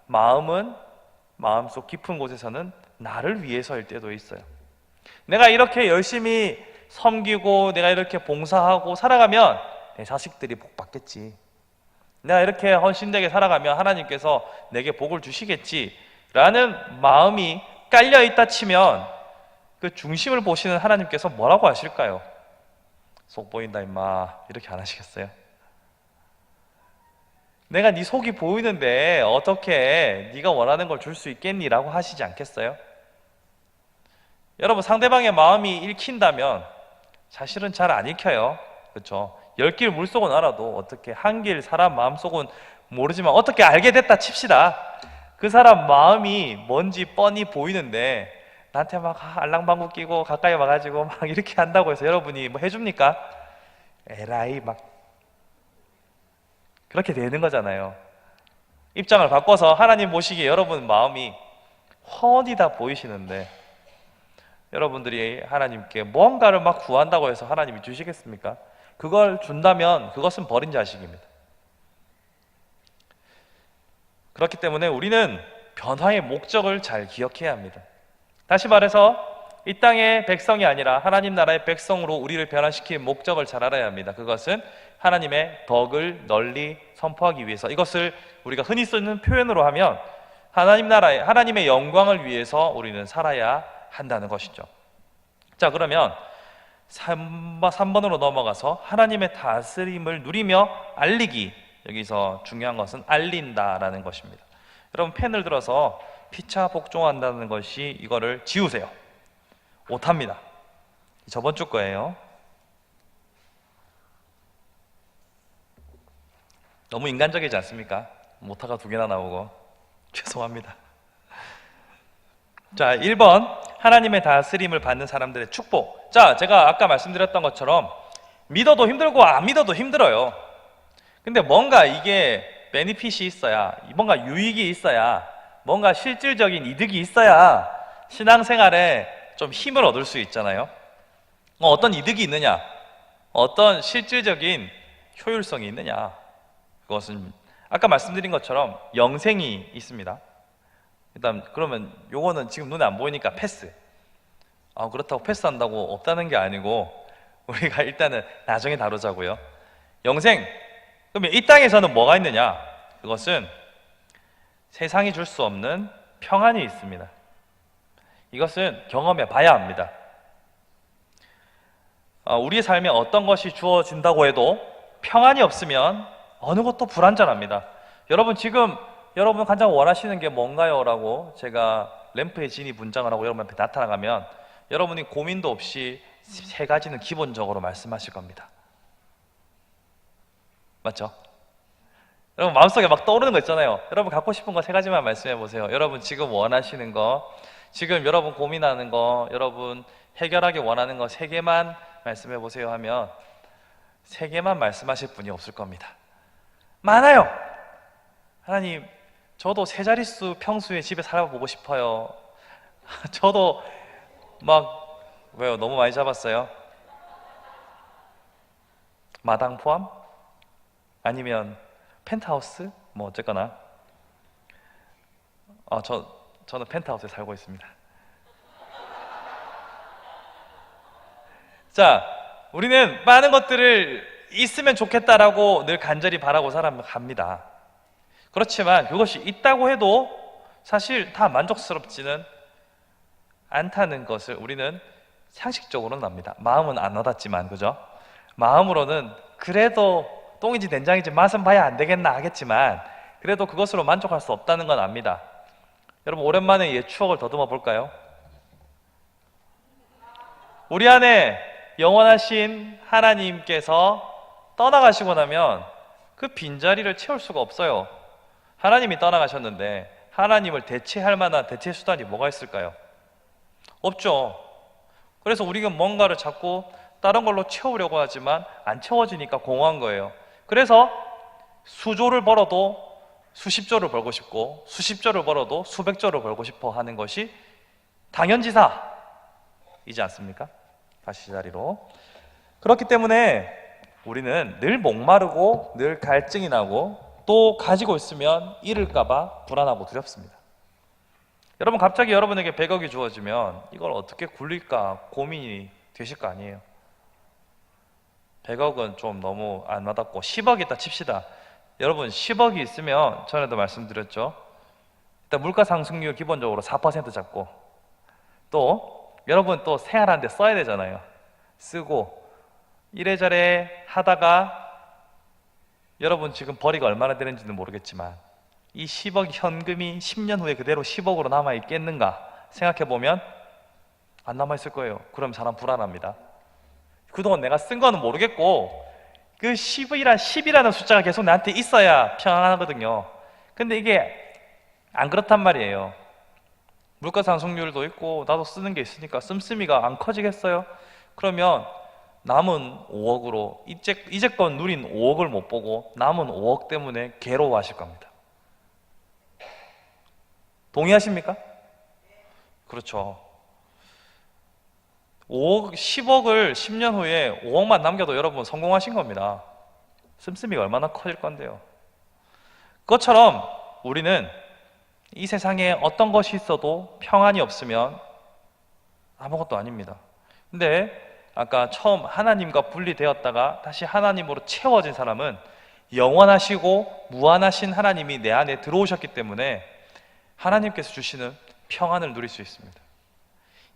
마음속 깊은 곳에서는 나를 위해서일 때도 있어요. 내가 이렇게 열심히 섬기고 내가 이렇게 봉사하고 살아가면 내 자식들이 복 받겠지. 내가 이렇게 헌신되게 살아가면 하나님께서 내게 복을 주시겠지 라는 마음이 깔려있다 치면 그 중심을 보시는 하나님께서 뭐라고 하실까요? 속 보인다 임마 이렇게 안 하시겠어요? 내가 네 속이 보이는데 어떻게 네가 원하는 걸 줄 수 있겠니? 라고 하시지 않겠어요? 여러분, 상대방의 마음이 읽힌다면 사실은 잘 안 읽혀요. 그렇죠? 10길 물속은 알아도 어떻게 한 길 사람 마음속은 모르지만 어떻게 알게 됐다 칩시다. 그 사람 마음이 뭔지 뻔히 보이는데 나한테 막 알랑방구 끼고 가까이 와가지고 막 이렇게 한다고 해서 여러분이 뭐 해줍니까? 에라이 막 그렇게 되는 거잖아요. 입장을 바꿔서 하나님 보시기에 여러분 마음이 훤히 다 보이시는데 여러분들이 하나님께 뭔가를 막 구한다고 해서 하나님이 주시겠습니까? 그걸 준다면 그것은 버린 자식입니다. 그렇기 때문에 우리는 변화의 목적을 잘 기억해야 합니다. 다시 말해서 이 땅의 백성이 아니라 하나님 나라의 백성으로 우리를 변화시킬 목적을 잘 알아야 합니다. 그것은 하나님의 덕을 널리 선포하기 위해서, 이것을 우리가 흔히 쓰는 표현으로 하면 하나님 나라의 하나님의 영광을 위해서 우리는 살아야 한다는 것이죠. 자, 그러면 3번으로 넘어가서 하나님의 다스림을 누리며 알리기. 여기서 중요한 것은 알린다라는 것입니다. 여러분, 펜을 들어서 피차 복종한다는 것이 이거를 지우세요. 오타입니다. 저번 주 거예요. 너무 인간적이지 않습니까? 오타가 2개나 나오고 죄송합니다. 자, 1번 하나님의 다스림을 받는 사람들의 축복. 자, 제가 아까 말씀드렸던 것처럼 믿어도 힘들고 안 믿어도 힘들어요. 근데 뭔가 이게 베니핏이 있어야, 뭔가 유익이 있어야, 뭔가 실질적인 이득이 있어야 신앙생활에 좀 힘을 얻을 수 있잖아요. 어떤 이득이 있느냐? 어떤 실질적인 효율성이 있느냐? 그것은 아까 말씀드린 것처럼 영생이 있습니다. 일단 그러면 요거는 지금 눈에 안 보이니까 패스. 그렇다고 패스한다고 없다는 게 아니고 우리가 일단은 나중에 다루자고요. 영생. 그러면 이 땅에서는 뭐가 있느냐? 그것은 세상이 줄 수 없는 평안이 있습니다. 이것은 경험해 봐야 합니다. 우리의 삶에 어떤 것이 주어진다고 해도 평안이 없으면 어느 것도 불완전합니다. 여러분, 지금 여러분 가장 원하시는 게 뭔가요? 라고 제가 램프의 진이 분장을 하고 여러분 앞에 나타나가면 여러분이 고민도 없이 3가지는 기본적으로 말씀하실 겁니다. 맞죠? 여러분 마음속에 막 떠오르는 거 있잖아요. 여러분 갖고 싶은 거 3가지만 말씀해 보세요. 여러분 지금 원하시는 거, 지금 여러분 고민하는 거, 여러분 해결하기 원하는 거 3개만 말씀해 보세요 하면 3개만 말씀하실 분이 없을 겁니다. 많아요. 하나님, 저도 3자릿수 평수의 집에 살아보고 싶어요. 저도 왜요? 너무 많이 잡았어요? 마당 포함? 아니면 펜트하우스? 뭐 어쨌거나 저는 펜트하우스에 살고 있습니다. 자, 우리는 많은 것들을 있으면 좋겠다라고 늘 간절히 바라고 살아갑니다. 그렇지만 그것이 있다고 해도 사실 다 만족스럽지는 않다는 것을 우리는 상식적으로는 압니다. 마음은 안 와닿지만, 그죠? 마음으로는 그래도 똥인지 된장인지 맛은 봐야 안 되겠나 하겠지만 그래도 그것으로 만족할 수 없다는 건 압니다. 여러분, 오랜만에 옛 추억을 더듬어 볼까요? 우리 안에 영원하신 하나님께서 떠나가시고 나면 그 빈자리를 채울 수가 없어요. 하나님이 떠나가셨는데 하나님을 대체할 만한 대체 수단이 뭐가 있을까요? 없죠. 그래서 우리가 뭔가를 자꾸 다른 걸로 채우려고 하지만 안 채워지니까 공허한 거예요. 그래서 수조를 벌어도 수십조를 벌고 싶고 수십조를 벌어도 수백조를 벌고 싶어 하는 것이 당연지사이지 않습니까? 다시 제자리로. 그렇기 때문에 우리는 늘 목마르고 늘 갈증이 나고 또 가지고 있으면 잃을까봐 불안하고 두렵습니다. 여러분, 갑자기 여러분에게 100억이 주어지면 이걸 어떻게 굴릴까 고민이 되실 거 아니에요. 100억은 좀 너무 안 와닿고 10억 있다 칩시다. 여러분, 10억이 있으면 전에도 말씀드렸죠. 일단 물가 상승률 기본적으로 4% 잡고, 또 여러분 또 생활하는데 써야 되잖아요. 쓰고 이래저래 하다가 여러분 지금 벌이가 얼마나 되는지는 모르겠지만 이 10억 현금이 10년 후에 그대로 10억으로 남아있겠는가 생각해보면 안 남아있을 거예요. 그럼 사람 불안합니다. 그동안 내가 쓴 거는 모르겠고 그 10이라는 숫자가 계속 나한테 있어야 편안하거든요. 근데 이게 안 그렇단 말이에요. 물가 상승률도 있고 나도 쓰는 게 있으니까 씀씀이가 안 커지겠어요? 그러면 남은 5억으로 이제껏 누린 5억을 못 보고 남은 5억 때문에 괴로워하실 겁니다. 동의하십니까? 그렇죠. 10억을 10년 후에 5억만 남겨도 여러분 성공하신 겁니다. 씀씀이가 얼마나 커질 건데요. 그것처럼 우리는 이 세상에 어떤 것이 있어도 평안이 없으면 아무것도 아닙니다. 근데 아까 처음 하나님과 분리되었다가 다시 하나님으로 채워진 사람은 영원하시고 무한하신 하나님이 내 안에 들어오셨기 때문에 하나님께서 주시는 평안을 누릴 수 있습니다.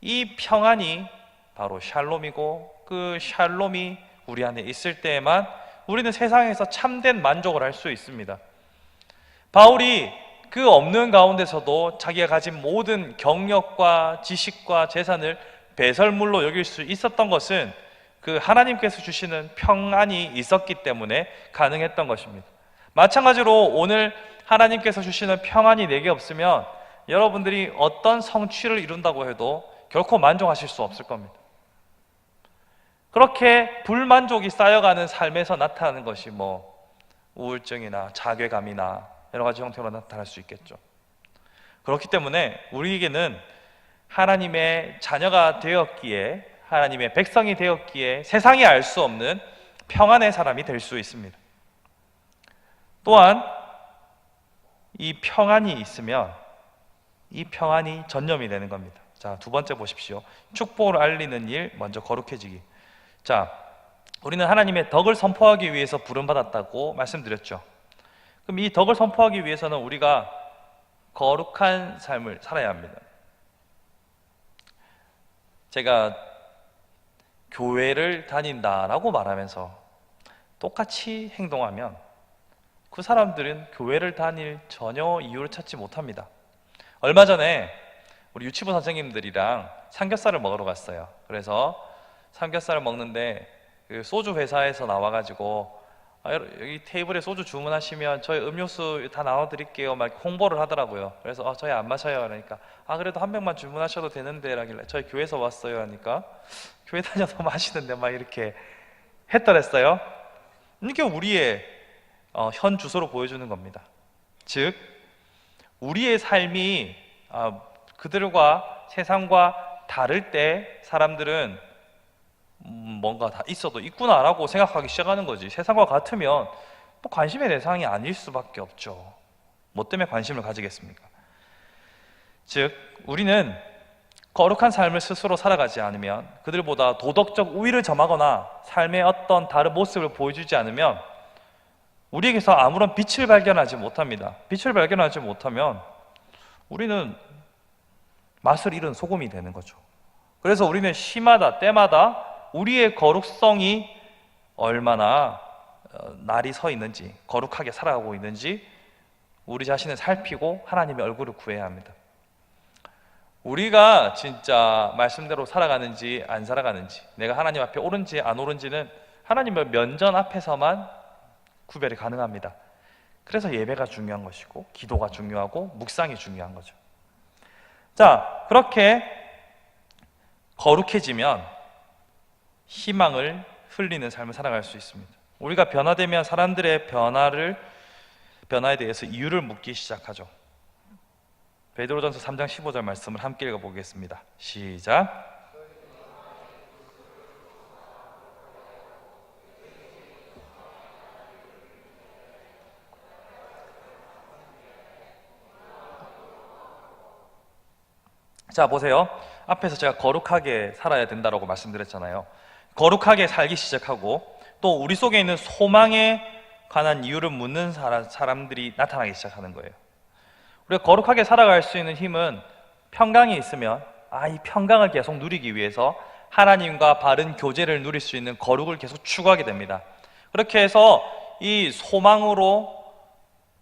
이 평안이 바로 샬롬이고 그 샬롬이 우리 안에 있을 때에만 우리는 세상에서 참된 만족을 할 수 있습니다. 바울이 그 없는 가운데서도 자기가 가진 모든 경력과 지식과 재산을 배설물로 여길 수 있었던 것은 그 하나님께서 주시는 평안이 있었기 때문에 가능했던 것입니다. 마찬가지로 오늘 하나님께서 주시는 평안이 내게 없으면 여러분들이 어떤 성취를 이룬다고 해도 결코 만족하실 수 없을 겁니다. 그렇게 불만족이 쌓여가는 삶에서 나타나는 것이 우울증이나 자괴감이나 여러 가지 형태로 나타날 수 있겠죠. 그렇기 때문에 우리에게는 하나님의 자녀가 되었기에, 하나님의 백성이 되었기에 세상이 알 수 없는 평안의 사람이 될 수 있습니다. 또한 이 평안이 있으면 이 평안이 전념이 되는 겁니다. 자, 두 번째 보십시오. 축복을 알리는 일, 먼저 거룩해지기. 자, 우리는 하나님의 덕을 선포하기 위해서 부름받았다고 말씀드렸죠. 그럼 이 덕을 선포하기 위해서는 우리가 거룩한 삶을 살아야 합니다. 제가 교회를 다닌다라고 말하면서 똑같이 행동하면 그 사람들은 교회를 다닐 전혀 이유를 찾지 못합니다. 얼마 전에 우리 유치부 선생님들이랑 삼겹살을 먹으러 갔어요. 그래서 삼겹살을 먹는데 그 소주 회사에서 나와가지고 여기 테이블에 소주 주문하시면 저희 음료수 다 나눠드릴게요 막 홍보를 하더라고요. 그래서 저희 안 마셔요. 그러니까 그래도 한 병만 주문하셔도 되는데 라길래 저희 교회에서 왔어요 하니까 교회 다녀서 마시는데 막 이렇게 했더랬어요. 이게 우리의 현 주소로 보여주는 겁니다. 즉 우리의 삶이 그들과 세상과 다를 때 사람들은 뭔가 다 있어도 있구나라고 생각하기 시작하는 거지. 세상과 같으면 또 관심의 대상이 아닐 수밖에 없죠. 뭐 때문에 관심을 가지겠습니까? 즉 우리는 거룩한 삶을 스스로 살아가지 않으면, 그들보다 도덕적 우위를 점하거나 삶의 어떤 다른 모습을 보여주지 않으면 우리에게서 아무런 빛을 발견하지 못합니다. 빛을 발견하지 못하면 우리는 맛을 잃은 소금이 되는 거죠. 그래서 우리는 시마다 때마다 우리의 거룩성이 얼마나 날이 서 있는지, 거룩하게 살아가고 있는지 우리 자신을 살피고 하나님의 얼굴을 구해야 합니다. 우리가 진짜 말씀대로 살아가는지 안 살아가는지, 내가 하나님 앞에 옳은지 안 옳은지는 하나님의 면전 앞에서만 구별이 가능합니다. 그래서 예배가 중요한 것이고 기도가 중요하고 묵상이 중요한 거죠. 자, 그렇게 거룩해지면 희망을 흘리는 삶을 살아갈 수 있습니다. 우리가 변화되면 사람들의 변화에 대해서 이유를 묻기 시작하죠. 베드로전서 3장 15절 말씀을 함께 읽어보겠습니다. 시작. 자, 보세요. 앞에서 제가 거룩하게 살아야 된다고 말씀드렸잖아요. 거룩하게 살기 시작하고 또 우리 속에 있는 소망에 관한 이유를 묻는 사람들이 나타나기 시작하는 거예요. 우리가 거룩하게 살아갈 수 있는 힘은 평강이 있으면 이 평강을 계속 누리기 위해서 하나님과 바른 교제를 누릴 수 있는 거룩을 계속 추구하게 됩니다. 그렇게 해서 이 소망으로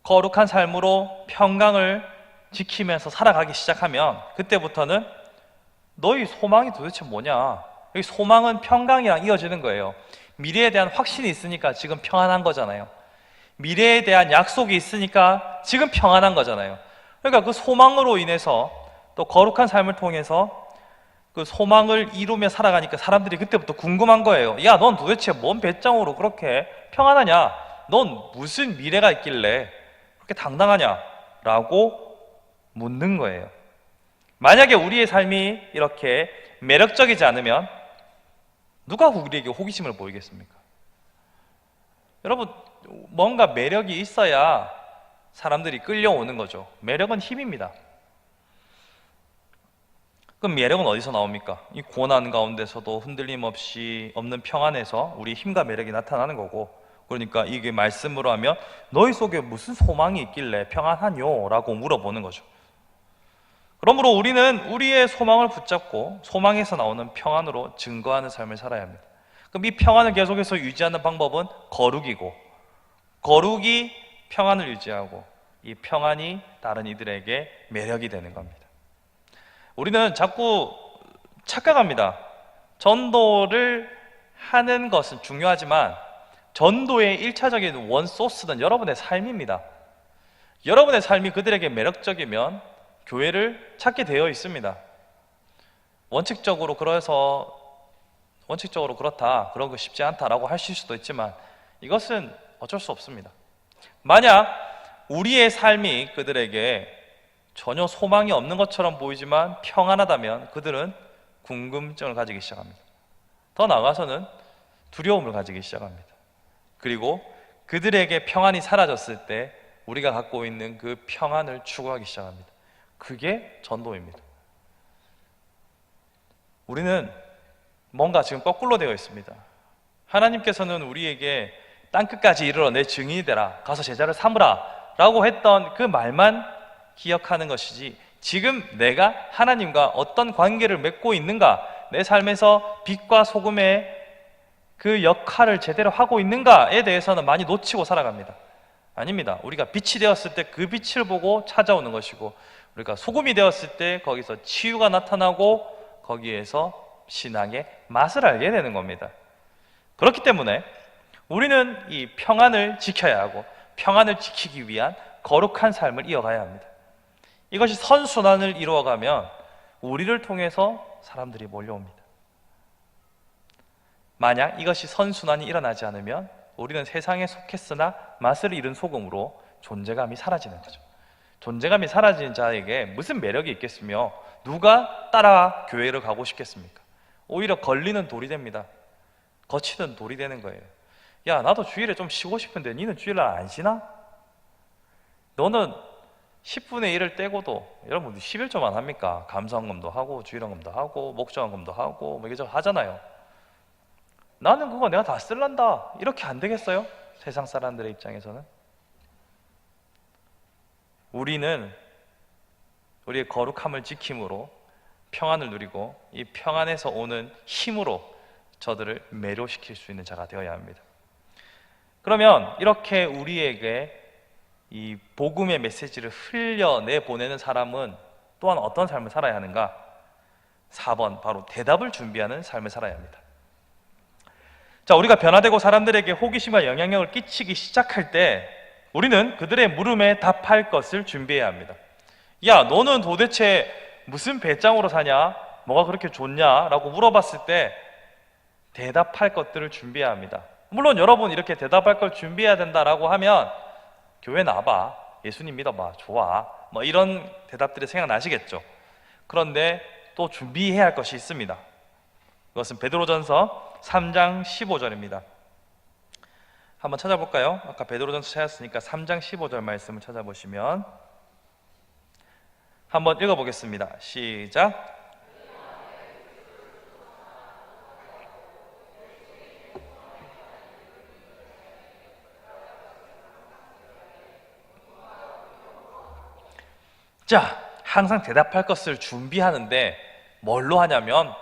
거룩한 삶으로 평강을 지키면서 살아가기 시작하면 그때부터는 너희 소망이 도대체 뭐냐? 여기 소망은 평강이랑 이어지는 거예요. 미래에 대한 확신이 있으니까 지금 평안한 거잖아요. 미래에 대한 약속이 있으니까 지금 평안한 거잖아요. 그러니까 그 소망으로 인해서 또 거룩한 삶을 통해서 그 소망을 이루며 살아가니까 사람들이 그때부터 궁금한 거예요. 야, 넌 도대체 뭔 배짱으로 그렇게 평안하냐? 넌 무슨 미래가 있길래 그렇게 당당하냐? 라고 묻는 거예요. 만약에 우리의 삶이 이렇게 매력적이지 않으면 누가 우리에게 호기심을 보이겠습니까? 여러분, 뭔가 매력이 있어야 사람들이 끌려오는 거죠. 매력은 힘입니다. 그럼 매력은 어디서 나옵니까? 이 고난 가운데서도 흔들림 없이 없는 평안에서 우리 힘과 매력이 나타나는 거고, 그러니까 이게 말씀으로 하면 너희 속에 무슨 소망이 있길래 평안하뇨? 라고 물어보는 거죠. 그러므로 우리는 우리의 소망을 붙잡고 소망에서 나오는 평안으로 증거하는 삶을 살아야 합니다. 그럼 이 평안을 계속해서 유지하는 방법은 거룩이고, 거룩이 평안을 유지하고 이 평안이 다른 이들에게 매력이 되는 겁니다. 우리는 자꾸 착각합니다. 전도를 하는 것은 중요하지만 전도의 1차적인 원소스는 여러분의 삶입니다. 여러분의 삶이 그들에게 매력적이면 교회를 찾게 되어 있습니다. 원칙적으로 그렇다, 그런 거 쉽지 않다라고 하실 수도 있지만 이것은 어쩔 수 없습니다. 만약 우리의 삶이 그들에게 전혀 소망이 없는 것처럼 보이지만 평안하다면 그들은 궁금증을 가지기 시작합니다. 더 나아가서는 두려움을 가지기 시작합니다. 그리고 그들에게 평안이 사라졌을 때 우리가 갖고 있는 그 평안을 추구하기 시작합니다. 그게 전도입니다. 우리는 뭔가 지금 거꾸로 되어 있습니다. 하나님께서는 우리에게 땅끝까지 이르러 내 증인이 되라, 가서 제자를 삼으라 라고 했던 그 말만 기억하는 것이지, 지금 내가 하나님과 어떤 관계를 맺고 있는가, 내 삶에서 빛과 소금의 그 역할을 제대로 하고 있는가에 대해서는 많이 놓치고 살아갑니다. 아닙니다. 우리가 빛이 되었을 때 그 빛을 보고 찾아오는 것이고, 우리가 소금이 되었을 때 거기서 치유가 나타나고 거기에서 신앙의 맛을 알게 되는 겁니다. 그렇기 때문에 우리는 이 평안을 지켜야 하고 평안을 지키기 위한 거룩한 삶을 이어가야 합니다. 이것이 선순환을 이루어가면 우리를 통해서 사람들이 몰려옵니다. 만약 이것이 선순환이 일어나지 않으면 우리는 세상에 속했으나 맛을 잃은 소금으로 존재감이 사라지는 거죠. 존재감이 사라진 자에게 무슨 매력이 있겠으며 누가 따라 교회를 가고 싶겠습니까? 오히려 걸리는 돌이 됩니다. 거치는 돌이 되는 거예요. 야, 나도 주일에 좀 쉬고 싶은데 니는 주일날 안 쉬나? 너는 10분의 1을 떼고도, 여러분 11조만 합니까? 감사헌금도 하고 주일헌금도 하고 목장헌금도 하고 뭐 이것저것 하잖아요. 나는 그거 내가 다 쓸란다, 이렇게 안 되겠어요? 세상 사람들의 입장에서는. 우리는 우리의 거룩함을 지킴으로 평안을 누리고 이 평안에서 오는 힘으로 저들을 매료시킬 수 있는 자가 되어야 합니다. 그러면 이렇게 우리에게 이 복음의 메시지를 흘려내 보내는 사람은 또한 어떤 삶을 살아야 하는가? 4번, 바로 대답을 준비하는 삶을 살아야 합니다. 자, 우리가 변화되고 사람들에게 호기심과 영향력을 끼치기 시작할 때 우리는 그들의 물음에 답할 것을 준비해야 합니다. 야, 너는 도대체 무슨 배짱으로 사냐? 뭐가 그렇게 좋냐? 라고 물어봤을 때 대답할 것들을 준비해야 합니다. 물론 여러분 이렇게 대답할 걸 준비해야 된다라고 하면 교회 나와봐, 예수님 믿어봐, 좋아, 뭐 이런 대답들이 생각나시겠죠. 그런데 또 준비해야 할 것이 있습니다. 그것은 베드로전서 3장 15절입니다. 한번 찾아볼까요? 아까 베드로전서 찾았으니까 3장 15절 말씀을 찾아보시면 한번 읽어보겠습니다. 시작. 자, 항상 대답할 것을 준비하는데 뭘로 하냐면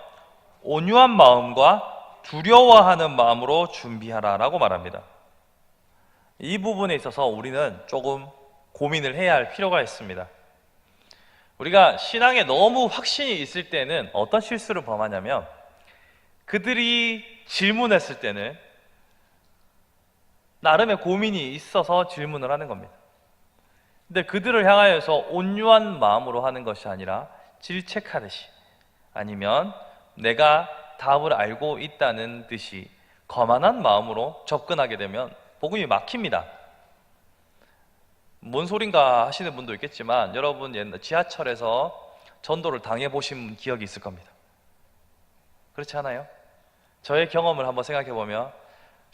온유한 마음과 두려워하는 마음으로 준비하라라고 말합니다. 이 부분에 있어서 우리는 조금 고민을 해야 할 필요가 있습니다. 우리가 신앙에 너무 확신이 있을 때는 어떤 실수를 범하냐면 그들이 질문했을 때는 나름의 고민이 있어서 질문을 하는 겁니다. 근데 그들을 향하여서 온유한 마음으로 하는 것이 아니라 질책하듯이 아니면 내가 답을 알고 있다는 듯이 거만한 마음으로 접근하게 되면 복음이 막힙니다. 뭔 소린가 하시는 분도 있겠지만 여러분 옛날 지하철에서 전도를 당해보신 기억이 있을 겁니다. 그렇지 않아요? 저의 경험을 한번 생각해 보면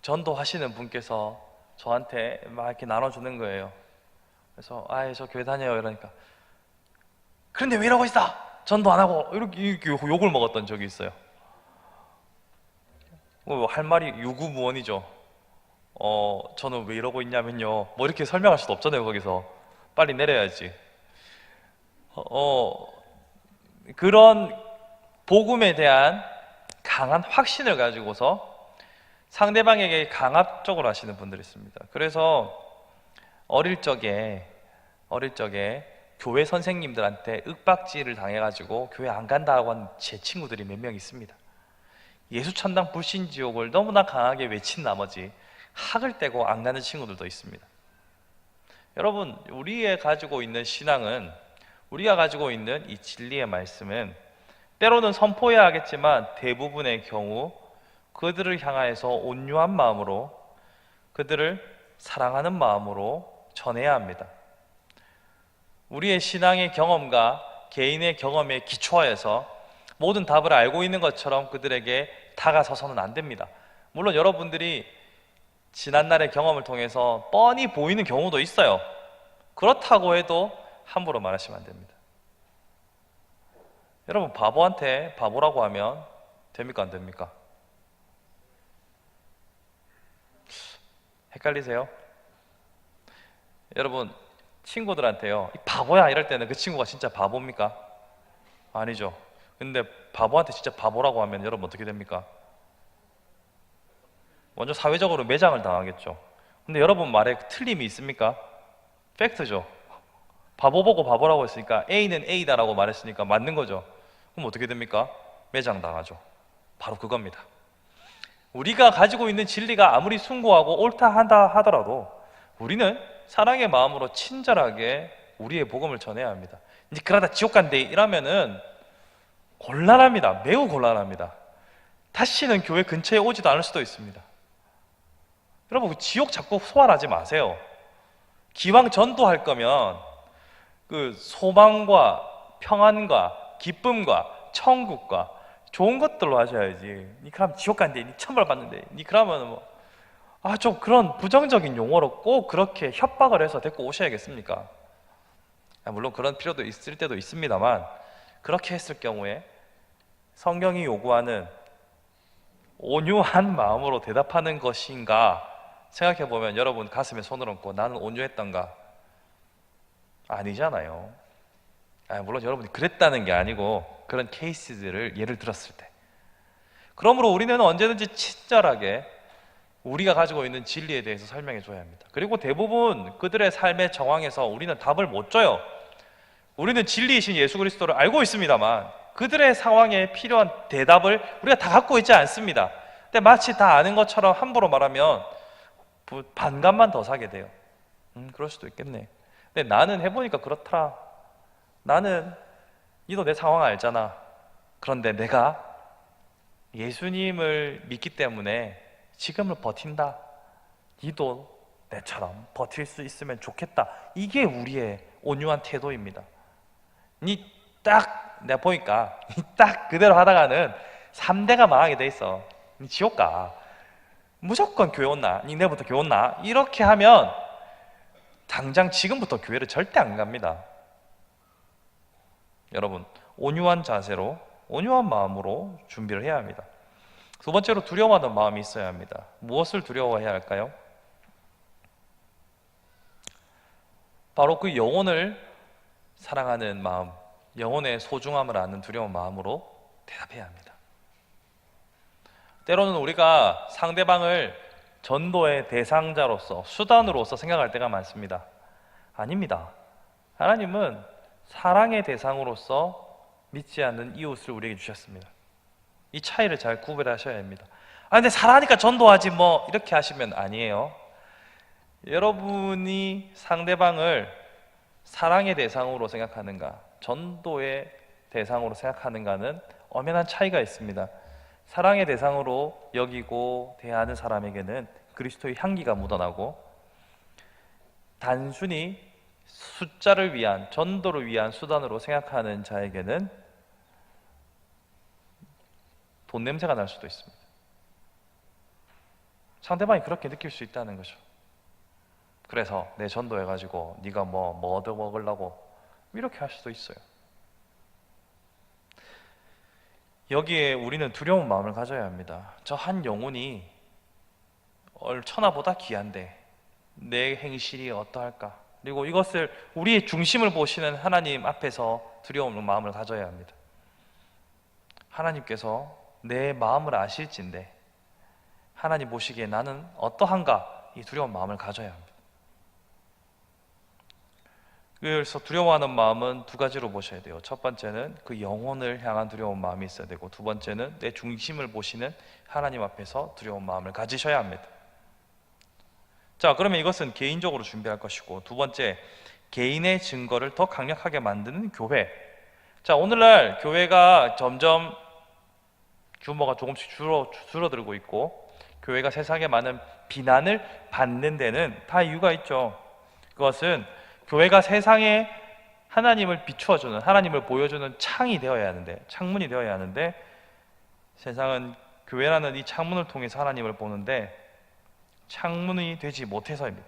전도하시는 분께서 저한테 막 이렇게 나눠주는 거예요. 그래서 저 교회 다녀요 이러니까 그런데 왜 이러고 있어? 전도 안 하고 이렇게 욕을 먹었던 적이 있어요. 할 말이 유구무원이죠. 저는 왜 이러고 있냐면요 뭐 이렇게 설명할 수도 없잖아요. 거기서 빨리 내려야지. 그런 복음에 대한 강한 확신을 가지고서 상대방에게 강압적으로 하시는 분들이 있습니다. 그래서 어릴 적에 교회 선생님들한테 윽박지를 당해가지고 교회 안 간다고 한 제 친구들이 몇 명 있습니다. 예수천당 불신지옥을 너무나 강하게 외친 나머지 학을 떼고 안 가는 친구들도 있습니다. 여러분, 우리가 가지고 있는 신앙은, 우리가 가지고 있는 이 진리의 말씀은 때로는 선포해야 하겠지만 대부분의 경우 그들을 향하여서 온유한 마음으로, 그들을 사랑하는 마음으로 전해야 합니다. 우리의 신앙의 경험과 개인의 경험에 기초하여서 모든 답을 알고 있는 것처럼 그들에게 다가서서는 안 됩니다. 물론 여러분들이 지난날의 경험을 통해서 뻔히 보이는 경우도 있어요. 그렇다고 해도 함부로 말하시면 안 됩니다. 여러분, 바보한테 바보라고 하면 됩니까? 안 됩니까? 헷갈리세요? 여러분, 친구들한테요 이 바보야 이럴 때는 그 친구가 진짜 바보입니까? 아니죠. 근데 바보한테 진짜 바보라고 하면 여러분 어떻게 됩니까? 먼저 사회적으로 매장을 당하겠죠. 근데 여러분 말에 틀림이 있습니까? 팩트죠. 바보 보고 바보라고 했으니까 A는 A다라고 말했으니까 맞는 거죠. 그럼 어떻게 됩니까? 매장 당하죠. 바로 그겁니다. 우리가 가지고 있는 진리가 아무리 숭고하고 옳다 한다 하더라도 우리는 사랑의 마음으로 친절하게 우리의 복음을 전해야 합니다. 이제 그러다 지옥 간대 이러면은 곤란합니다. 매우 곤란합니다. 다시는 교회 근처에 오지도 않을 수도 있습니다. 여러분, 지옥 자꾸 소환하지 마세요. 기왕 전도할 거면 그 소망과 평안과 기쁨과 천국과 좋은 것들로 하셔야지. 니 그럼 지옥 간대, 니 천벌 받는데, 니 그러면 뭐 좀 그런 부정적인 용어로 꼭 그렇게 협박을 해서 데리고 오셔야겠습니까? 물론 그런 필요도 있을 때도 있습니다만 그렇게 했을 경우에 성경이 요구하는 온유한 마음으로 대답하는 것인가 생각해보면 여러분 가슴에 손을 얹고 나는 온유했던가? 아니잖아요. 물론 여러분이 그랬다는 게 아니고 그런 케이스들을 예를 들었을 때, 그러므로 우리는 언제든지 친절하게 우리가 가지고 있는 진리에 대해서 설명해 줘야 합니다. 그리고 대부분 그들의 삶의 정황에서 우리는 답을 못 줘요. 우리는 진리이신 예수 그리스도를 알고 있습니다만 그들의 상황에 필요한 대답을 우리가 다 갖고 있지 않습니다. 근데 마치 다 아는 것처럼 함부로 말하면 반감만 더 사게 돼요. 그럴 수도 있겠네. 근데 나는 해보니까 그렇더라. 나는 니도 내 상황 알잖아. 그런데 내가 예수님을 믿기 때문에 지금을 버틴다. 니도 내처럼 버틸 수 있으면 좋겠다. 이게 우리의 온유한 태도입니다. 니 딱 내가 보니까 니 딱 그대로 하다가는 3대가 망하게 돼 있어. 니 지옥 가. 무조건 교회 온나? 니 내일부터 교회 온나? 이렇게 하면 당장 지금부터 교회를 절대 안 갑니다. 여러분, 온유한 자세로, 온유한 마음으로 준비를 해야 합니다. 두 번째로 두려워하는 마음이 있어야 합니다. 무엇을 두려워해야 할까요? 바로 그 영혼을 사랑하는 마음, 영혼의 소중함을 아는 두려운 마음으로 대답해야 합니다. 때로는 우리가 상대방을 전도의 대상자로서, 수단으로서 생각할 때가 많습니다. 아닙니다. 하나님은 사랑의 대상으로서 믿지 않는 이웃을 우리에게 주셨습니다. 이 차이를 잘 구별하셔야 합니다. 근데 사랑하니까 전도하지 뭐 이렇게 하시면 아니에요. 여러분이 상대방을 사랑의 대상으로 생각하는가, 전도의 대상으로 생각하는가는 엄연한 차이가 있습니다. 사랑의 대상으로 여기고 대하는 사람에게는 그리스도의 향기가 묻어나고, 단순히 숫자를 위한, 전도를 위한 수단으로 생각하는 자에게는 돈 냄새가 날 수도 있습니다. 상대방이 그렇게 느낄 수 있다는 거죠. 그래서 내 전도해가지고 네가 뭐 얻어 먹으려고 이렇게 할 수도 있어요. 여기에 우리는 두려운 마음을 가져야 합니다. 저 한 영혼이 천하보다 귀한데 내 행실이 어떠할까? 그리고 이것을, 우리의 중심을 보시는 하나님 앞에서 두려운 마음을 가져야 합니다. 하나님께서 내 마음을 아실진데 하나님 보시기에 나는 어떠한가? 이 두려운 마음을 가져야 합니다. 그래서 두려워하는 마음은 두 가지로 보셔야 돼요. 첫 번째는 그 영혼을 향한 두려운 마음이 있어야 되고, 두 번째는 내 중심을 보시는 하나님 앞에서 두려운 마음을 가지셔야 합니다. 자, 그러면 이것은 개인적으로 준비할 것이고, 두 번째, 개인의 증거를 더 강력하게 만드는 교회. 자, 오늘날 교회가 점점 규모가 조금씩 줄어들고 있고, 교회가 세상에 많은 비난을 받는 데는 다 이유가 있죠. 그것은 교회가 세상에 하나님을 비추어주는, 하나님을 보여주는 창이 되어야 하는데, 창문이 되어야 하는데, 세상은 교회라는 이 창문을 통해서 하나님을 보는데 창문이 되지 못해서입니다.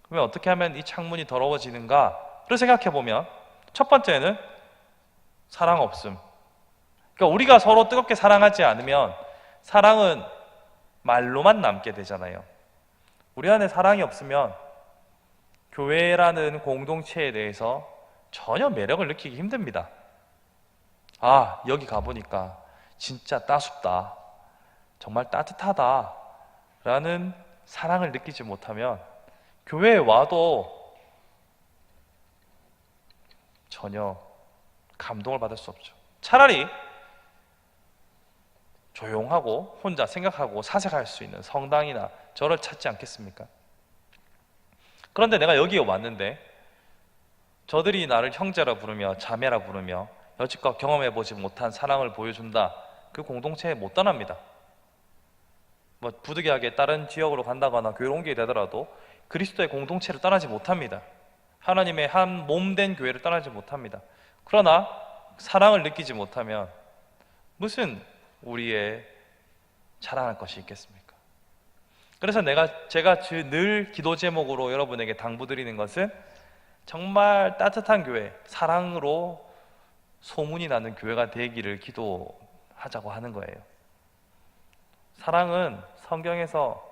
그러면 어떻게 하면 이 창문이 더러워지는가를 생각해 보면, 첫 번째는 사랑 없음. 그러니까 우리가 서로 뜨겁게 사랑하지 않으면 사랑은 말로만 남게 되잖아요. 우리 안에 사랑이 없으면 교회라는 공동체에 대해서 전혀 매력을 느끼기 힘듭니다. 아, 여기 가보니까 진짜 따숩다, 정말 따뜻하다 라는 사랑을 느끼지 못하면 교회에 와도 전혀 감동을 받을 수 없죠. 차라리 조용하고 혼자 생각하고 사색할 수 있는 성당이나 절을 찾지 않겠습니까? 그런데 내가 여기에 왔는데 저들이 나를 형제라 부르며 자매라 부르며 여지껏 경험해보지 못한 사랑을 보여준다, 그 공동체에 못 떠납니다. 뭐 부득이하게 다른 지역으로 간다거나 교회로 옮기게 되더라도 그리스도의 공동체를 떠나지 못합니다. 하나님의 한 몸된 교회를 떠나지 못합니다. 그러나 사랑을 느끼지 못하면 무슨 우리의 자랑할 것이 있겠습니까? 그래서 제가 늘 기도 제목으로 여러분에게 당부드리는 것은 정말 따뜻한 교회, 사랑으로 소문이 나는 교회가 되기를 기도하자고 하는 거예요. 사랑은 성경에서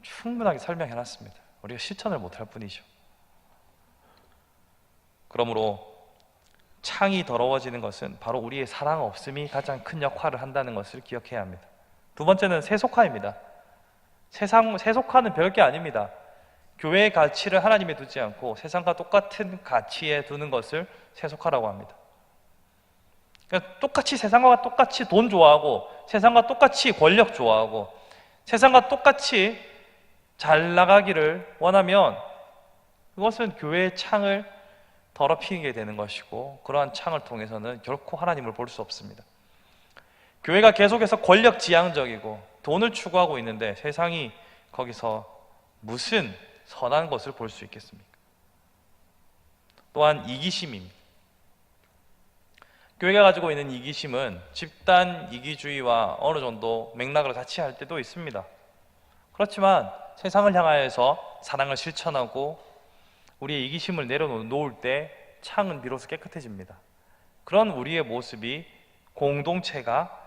충분하게 설명해놨습니다. 우리가 실천을 못할 뿐이죠. 그러므로 창이 더러워지는 것은 바로 우리의 사랑 없음이 가장 큰 역할을 한다는 것을 기억해야 합니다. 두 번째는 세속화입니다. 세속화는 별게 아닙니다. 교회의 가치를 하나님에 두지 않고 세상과 똑같은 가치에 두는 것을 세속화라고 합니다. 그러니까 똑같이 세상과 똑같이 돈 좋아하고, 세상과 똑같이 권력 좋아하고, 세상과 똑같이 잘 나가기를 원하면 그것은 교회의 창을 더럽히게 되는 것이고, 그러한 창을 통해서는 결코 하나님을 볼 수 없습니다. 교회가 계속해서 권력 지향적이고 돈을 추구하고 있는데 세상이 거기서 무슨 선한 것을 볼 수 있겠습니까? 또한 이기심입니다. 교회가 가지고 있는 이기심은 집단 이기주의와 어느 정도 맥락을 같이 할 때도 있습니다. 그렇지만 세상을 향하여서 사랑을 실천하고 우리의 이기심을 내려놓을 때 창은 비로소 깨끗해집니다. 그런 우리의 모습이 공동체가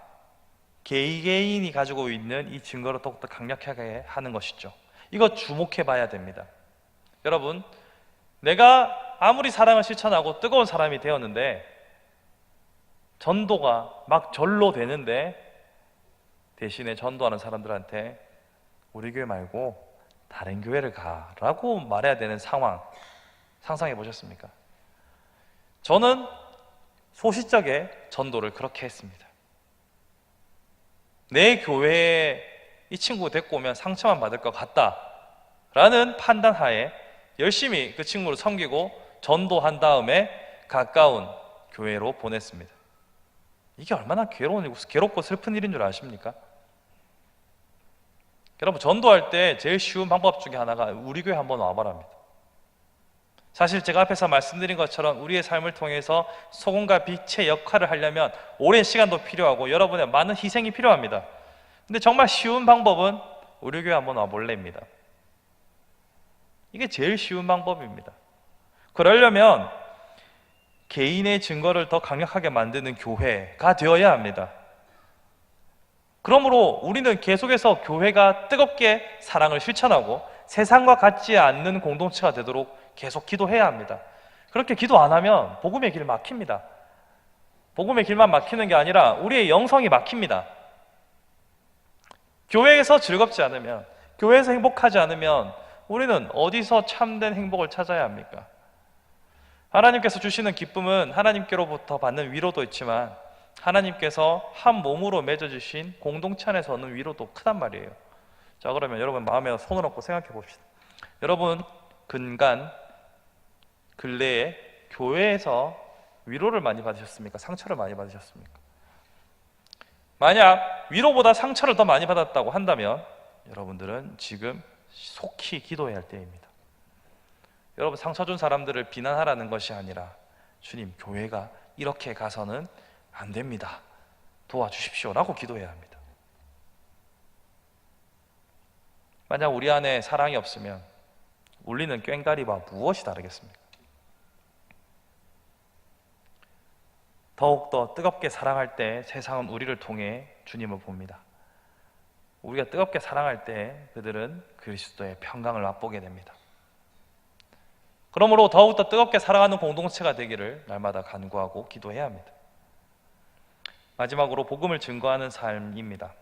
개개인이 가지고 있는 이 증거를 더욱더 강력하게 하는 것이죠. 이거 주목해 봐야 됩니다. 여러분, 내가 아무리 사랑을 실천하고 뜨거운 사람이 되었는데 전도가 막 절로 되는데 대신에 전도하는 사람들한테 우리 교회 말고 다른 교회를 가라고 말해야 되는 상황 상상해 보셨습니까? 저는 소시적에 전도를 그렇게 했습니다. 내 교회에 이 친구 데리고 오면 상처만 받을 것 같다 라는 판단하에 열심히 그 친구를 섬기고 전도한 다음에 가까운 교회로 보냈습니다. 이게 얼마나 괴롭고 슬픈 일인 줄 아십니까? 여러분, 전도할 때 제일 쉬운 방법 중에 하나가 우리 교회 한번 와봐랍니다. 사실 제가 앞에서 말씀드린 것처럼 우리의 삶을 통해서 소금과 빛의 역할을 하려면 오랜 시간도 필요하고 여러분의 많은 희생이 필요합니다. 근데 정말 쉬운 방법은 우리 교회 한번 와볼래입니다. 이게 제일 쉬운 방법입니다. 그러려면 개인의 증거를 더 강력하게 만드는 교회가 되어야 합니다. 그러므로 우리는 계속해서 교회가 뜨겁게 사랑을 실천하고 세상과 같지 않는 공동체가 되도록 계속 기도해야 합니다. 그렇게 기도 안 하면 복음의 길 막힙니다. 복음의 길만 막히는 게 아니라 우리의 영성이 막힙니다. 교회에서 즐겁지 않으면, 교회에서 행복하지 않으면 우리는 어디서 참된 행복을 찾아야 합니까? 하나님께서 주시는 기쁨은 하나님께로부터 받는 위로도 있지만 하나님께서 한 몸으로 맺어주신 공동체 안에서 얻는 위로도 크단 말이에요. 자, 그러면 여러분 마음에 손을 얹고 생각해 봅시다. 여러분 근래에 교회에서 위로를 많이 받으셨습니까? 상처를 많이 받으셨습니까? 만약 위로보다 상처를 더 많이 받았다고 한다면 여러분들은 지금 속히 기도해야 할 때입니다. 여러분, 상처 준 사람들을 비난하라는 것이 아니라 주님, 교회가 이렇게 가서는 안 됩니다. 도와주십시오 라고 기도해야 합니다. 만약 우리 안에 사랑이 없으면 울리는 꽹과리와 무엇이 다르겠습니까? 더욱더 뜨겁게 사랑할 때 세상은 우리를 통해 주님을 봅니다. 우리가 뜨겁게 사랑할 때 그들은 그리스도의 평강을 맛보게 됩니다. 그러므로 더욱더 뜨겁게 사랑하는 공동체가 되기를 날마다 간구하고 기도해야 합니다. 마지막으로 복음을 증거하는 삶입니다.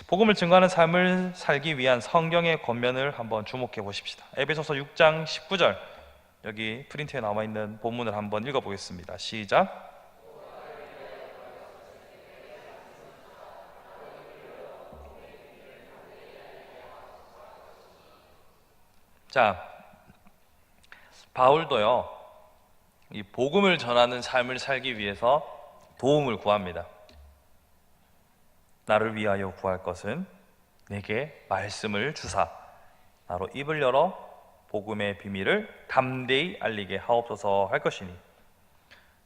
복음을 증거하는 삶을 살기 위한 성경의 권면을 한번 주목해 보십시다. 에베소서 6장 19절, 여기 프린트에 나와 있는 본문을 한번 읽어보겠습니다. 시작. 자, 바울도요, 이 복음을 전하는 삶을 살기 위해서 도움을 구합니다. 나를 위하여 구할 것은 내게 말씀을 주사 나로 입을 열어 복음의 비밀을 담대히 알리게 하옵소서 할 것이니.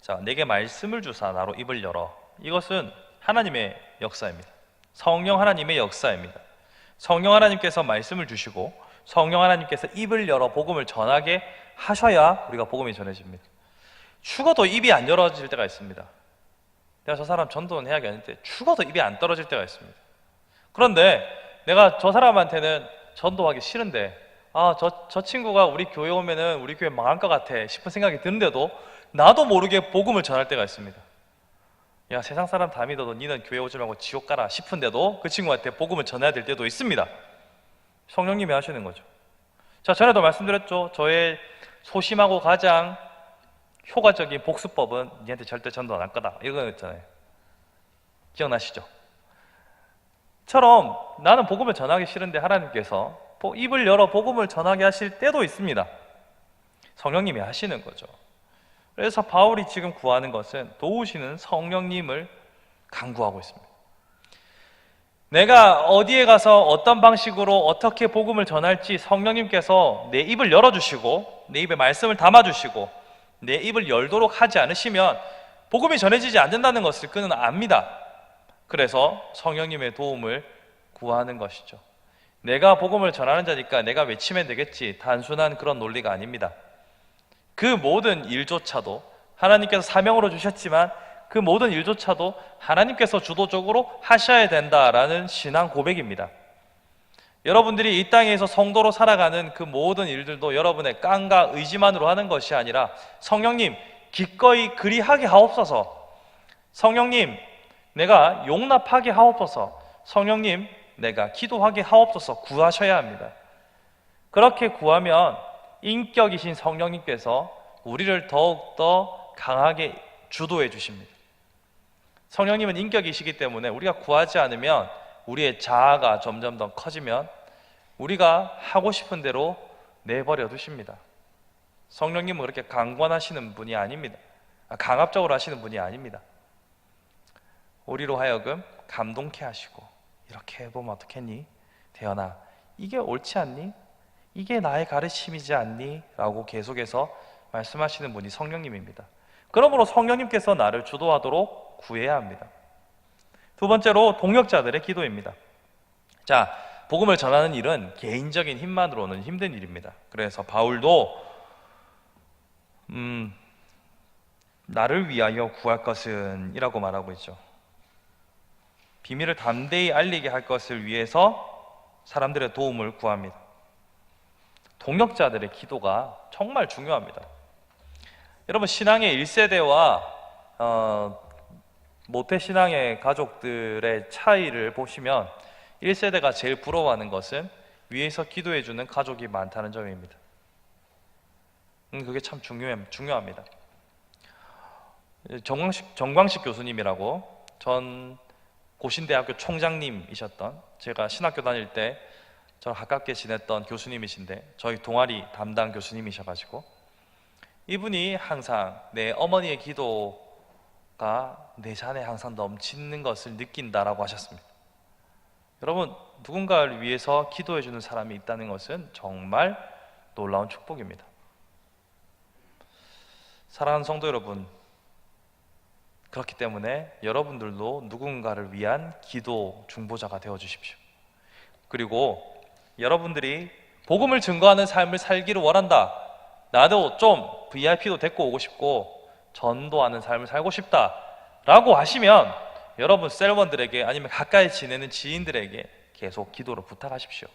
자, 내게 말씀을 주사 나로 입을 열어, 이것은 하나님의 역사입니다. 성령 하나님의 역사입니다. 성령 하나님께서 말씀을 주시고 성령 하나님께서 입을 열어 복음을 전하게 하셔야 우리가 복음이 전해집니다. 죽어도 입이 안 열어질 때가 있습니다. 내가 저 사람 전도는 해야겠는데 죽어도 입이 안 떨어질 때가 있습니다. 그런데 내가 저 사람한테는 전도하기 싫은데 저 친구가 우리 교회 오면은 우리 교회 망할 것 같아 싶은 생각이 드는데도 나도 모르게 복음을 전할 때가 있습니다. 야, 세상 사람 다 믿어도 니는 교회 오지 말고 지옥 가라 싶은데도 그 친구한테 복음을 전해야 될 때도 있습니다. 성령님이 하시는 거죠. 자, 전에도 말씀드렸죠. 저의 소심하고 가장 효과적인 복수법은 니한테 절대 전도 안 할 거다, 이거였잖아요. 기억나시죠? 처럼 나는 복음을 전하기 싫은데 하나님께서 입을 열어 복음을 전하게 하실 때도 있습니다. 성령님이 하시는 거죠. 그래서 바울이 지금 구하는 것은 도우시는 성령님을 간구하고 있습니다. 내가 어디에 가서 어떤 방식으로 어떻게 복음을 전할지 성령님께서 내 입을 열어주시고 내 입에 말씀을 담아주시고 내 입을 열도록 하지 않으시면 복음이 전해지지 않는다는 것을 그는 압니다. 그래서 성령님의 도움을 구하는 것이죠. 내가 복음을 전하는 자니까 내가 외치면 되겠지, 단순한 그런 논리가 아닙니다. 그 모든 일조차도 하나님께서 사명으로 주셨지만 그 모든 일조차도 하나님께서 주도적으로 하셔야 된다라는 신앙 고백입니다. 여러분들이 이 땅에서 성도로 살아가는 그 모든 일들도 여러분의 깡과 의지만으로 하는 것이 아니라 성령님 기꺼이 그리하게 하옵소서, 성령님 내가 용납하게 하옵소서, 성령님 내가 기도하게 하옵소서 구하셔야 합니다. 그렇게 구하면 인격이신 성령님께서 우리를 더욱더 강하게 주도해 주십니다. 성령님은 인격이시기 때문에 우리가 구하지 않으면 우리의 자아가 점점 더 커지면 우리가 하고 싶은 대로 내버려 두십니다. 성령님은 그렇게 강권하시는 분이 아닙니다. 강압적으로 하시는 분이 아닙니다. 우리로 하여금 감동케 하시고, 이렇게 해보면 어떻겠니? 대현아, 이게 옳지 않니? 이게 나의 가르침이지 않니? 라고 계속해서 말씀하시는 분이 성령님입니다. 그러므로 성령님께서 나를 주도하도록 구해야 합니다. 두 번째로 동역자들의 기도입니다. 자, 복음을 전하는 일은 개인적인 힘만으로는 힘든 일입니다. 그래서 바울도 나를 위하여 구할 것은 이라고 말하고 있죠. 비밀을 담대히 알리게 할 것을 위해서 사람들의 도움을 구합니다. 동역자들의 기도가 정말 중요합니다. 여러분, 신앙의 1세대와 모태신앙의 가족들의 차이를 보시면 1세대가 제일 부러워하는 것은 위에서 기도해주는 가족이 많다는 점입니다. 그게 참 중요합니다. 정광식 교수님이라고 전 고신대학교 총장님이셨던, 제가 신학교 다닐 때 저랑 가깝게 지냈던 교수님이신데 저희 동아리 담당 교수님이셔가지고 이분이 항상 내 어머니의 기도가 내 잔에 항상 넘치는 것을 느낀다라고 하셨습니다. 여러분, 누군가를 위해서 기도해주는 사람이 있다는 것은 정말 놀라운 축복입니다. 사랑하는 성도 여러분, 그렇기 때문에 여러분들도 누군가를 위한 기도 중보자가 되어주십시오. 그리고 여러분들이 복음을 증거하는 삶을 살기를 원한다, 나도 좀 VIP도 데리고 오고 싶고 전도하는 삶을 살고 싶다 라고 하시면 여러분 셀원들에게 아니면 가까이 지내는 지인들에게 계속 기도를 부탁하십시오.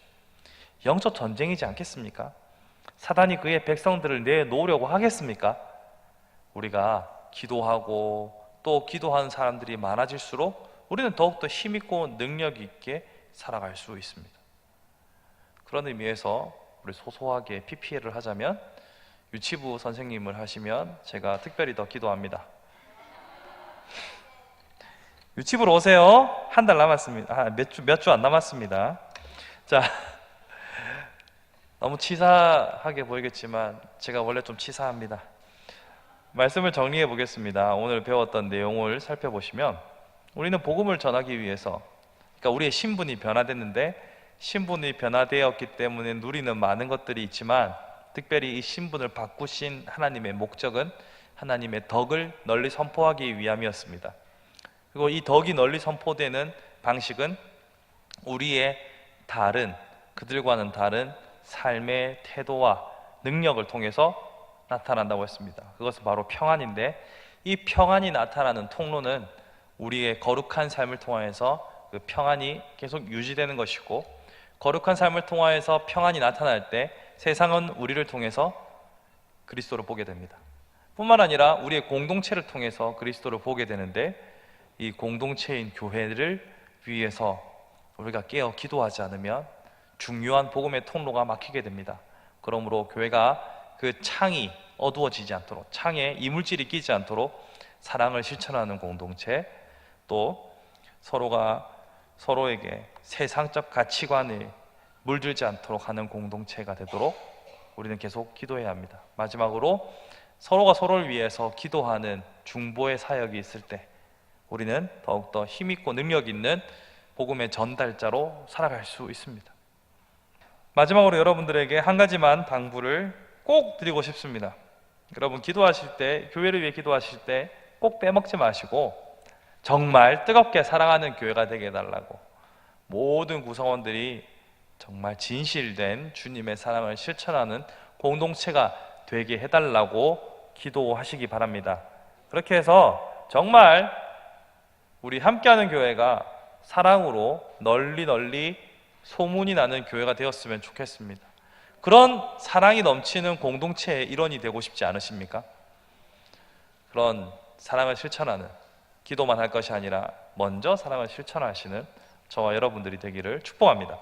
영적 전쟁이지 않겠습니까? 사단이 그의 백성들을 내놓으려고 하겠습니까? 우리가 기도하고 또 기도하는 사람들이 많아질수록 우리는 더욱더 힘있고 능력 있게 살아갈 수 있습니다. 그런 의미에서 우리 소소하게 PPL을 하자면 유치부 선생님을 하시면 제가 특별히 더 기도합니다. 유치부로 오세요. 한 달 남았습니다. 몇 주 안 남았습니다. 자, 너무 치사하게 보이겠지만 제가 원래 좀 치사합니다. 말씀을 정리해 보겠습니다. 오늘 배웠던 내용을 살펴보시면 우리는 복음을 전하기 위해서, 그러니까 우리의 신분이 변화됐는데 신분이 변화되었기 때문에 누리는 많은 것들이 있지만 특별히 이 신분을 바꾸신 하나님의 목적은 하나님의 덕을 널리 선포하기 위함이었습니다. 그리고 이 덕이 널리 선포되는 방식은 우리의 다른, 그들과는 다른 삶의 태도와 능력을 통해서 나타난다고 했습니다. 그것은 바로 평안인데, 이 평안이 나타나는 통로는 우리의 거룩한 삶을 통하여서 그 평안이 계속 유지되는 것이고, 거룩한 삶을 통하여서 평안이 나타날 때 세상은 우리를 통해서 그리스도를 보게 됩니다. 뿐만 아니라 우리의 공동체를 통해서 그리스도를 보게 되는데, 이 공동체인 교회를 위해서 우리가 깨어 기도하지 않으면 중요한 복음의 통로가 막히게 됩니다. 그러므로 교회가 그 창이 어두워지지 않도록, 창에 이물질이 끼지 않도록 사랑을 실천하는 공동체, 또 서로가 서로에게 세상적 가치관을 물들지 않도록 하는 공동체가 되도록 우리는 계속 기도해야 합니다. 마지막으로 서로가 서로를 위해서 기도하는 중보의 사역이 있을 때 우리는 더욱더 힘있고 능력 있는 복음의 전달자로 살아갈 수 있습니다. 마지막으로 여러분들에게 한 가지만 당부를 꼭 드리고 싶습니다. 여러분 기도하실 때, 교회를 위해 기도하실 때 꼭 빼먹지 마시고 정말 뜨겁게 사랑하는 교회가 되게 해달라고, 모든 구성원들이 정말 진실된 주님의 사랑을 실천하는 공동체가 되게 해달라고 기도하시기 바랍니다. 그렇게 해서 정말 우리 함께하는 교회가 사랑으로 널리 소문이 나는 교회가 되었으면 좋겠습니다. 그런 사랑이 넘치는 공동체의 일원이 되고 싶지 않으십니까? 그런 사랑을 실천하는, 기도만 할 것이 아니라 먼저 사랑을 실천하시는 저와 여러분들이 되기를 축복합니다.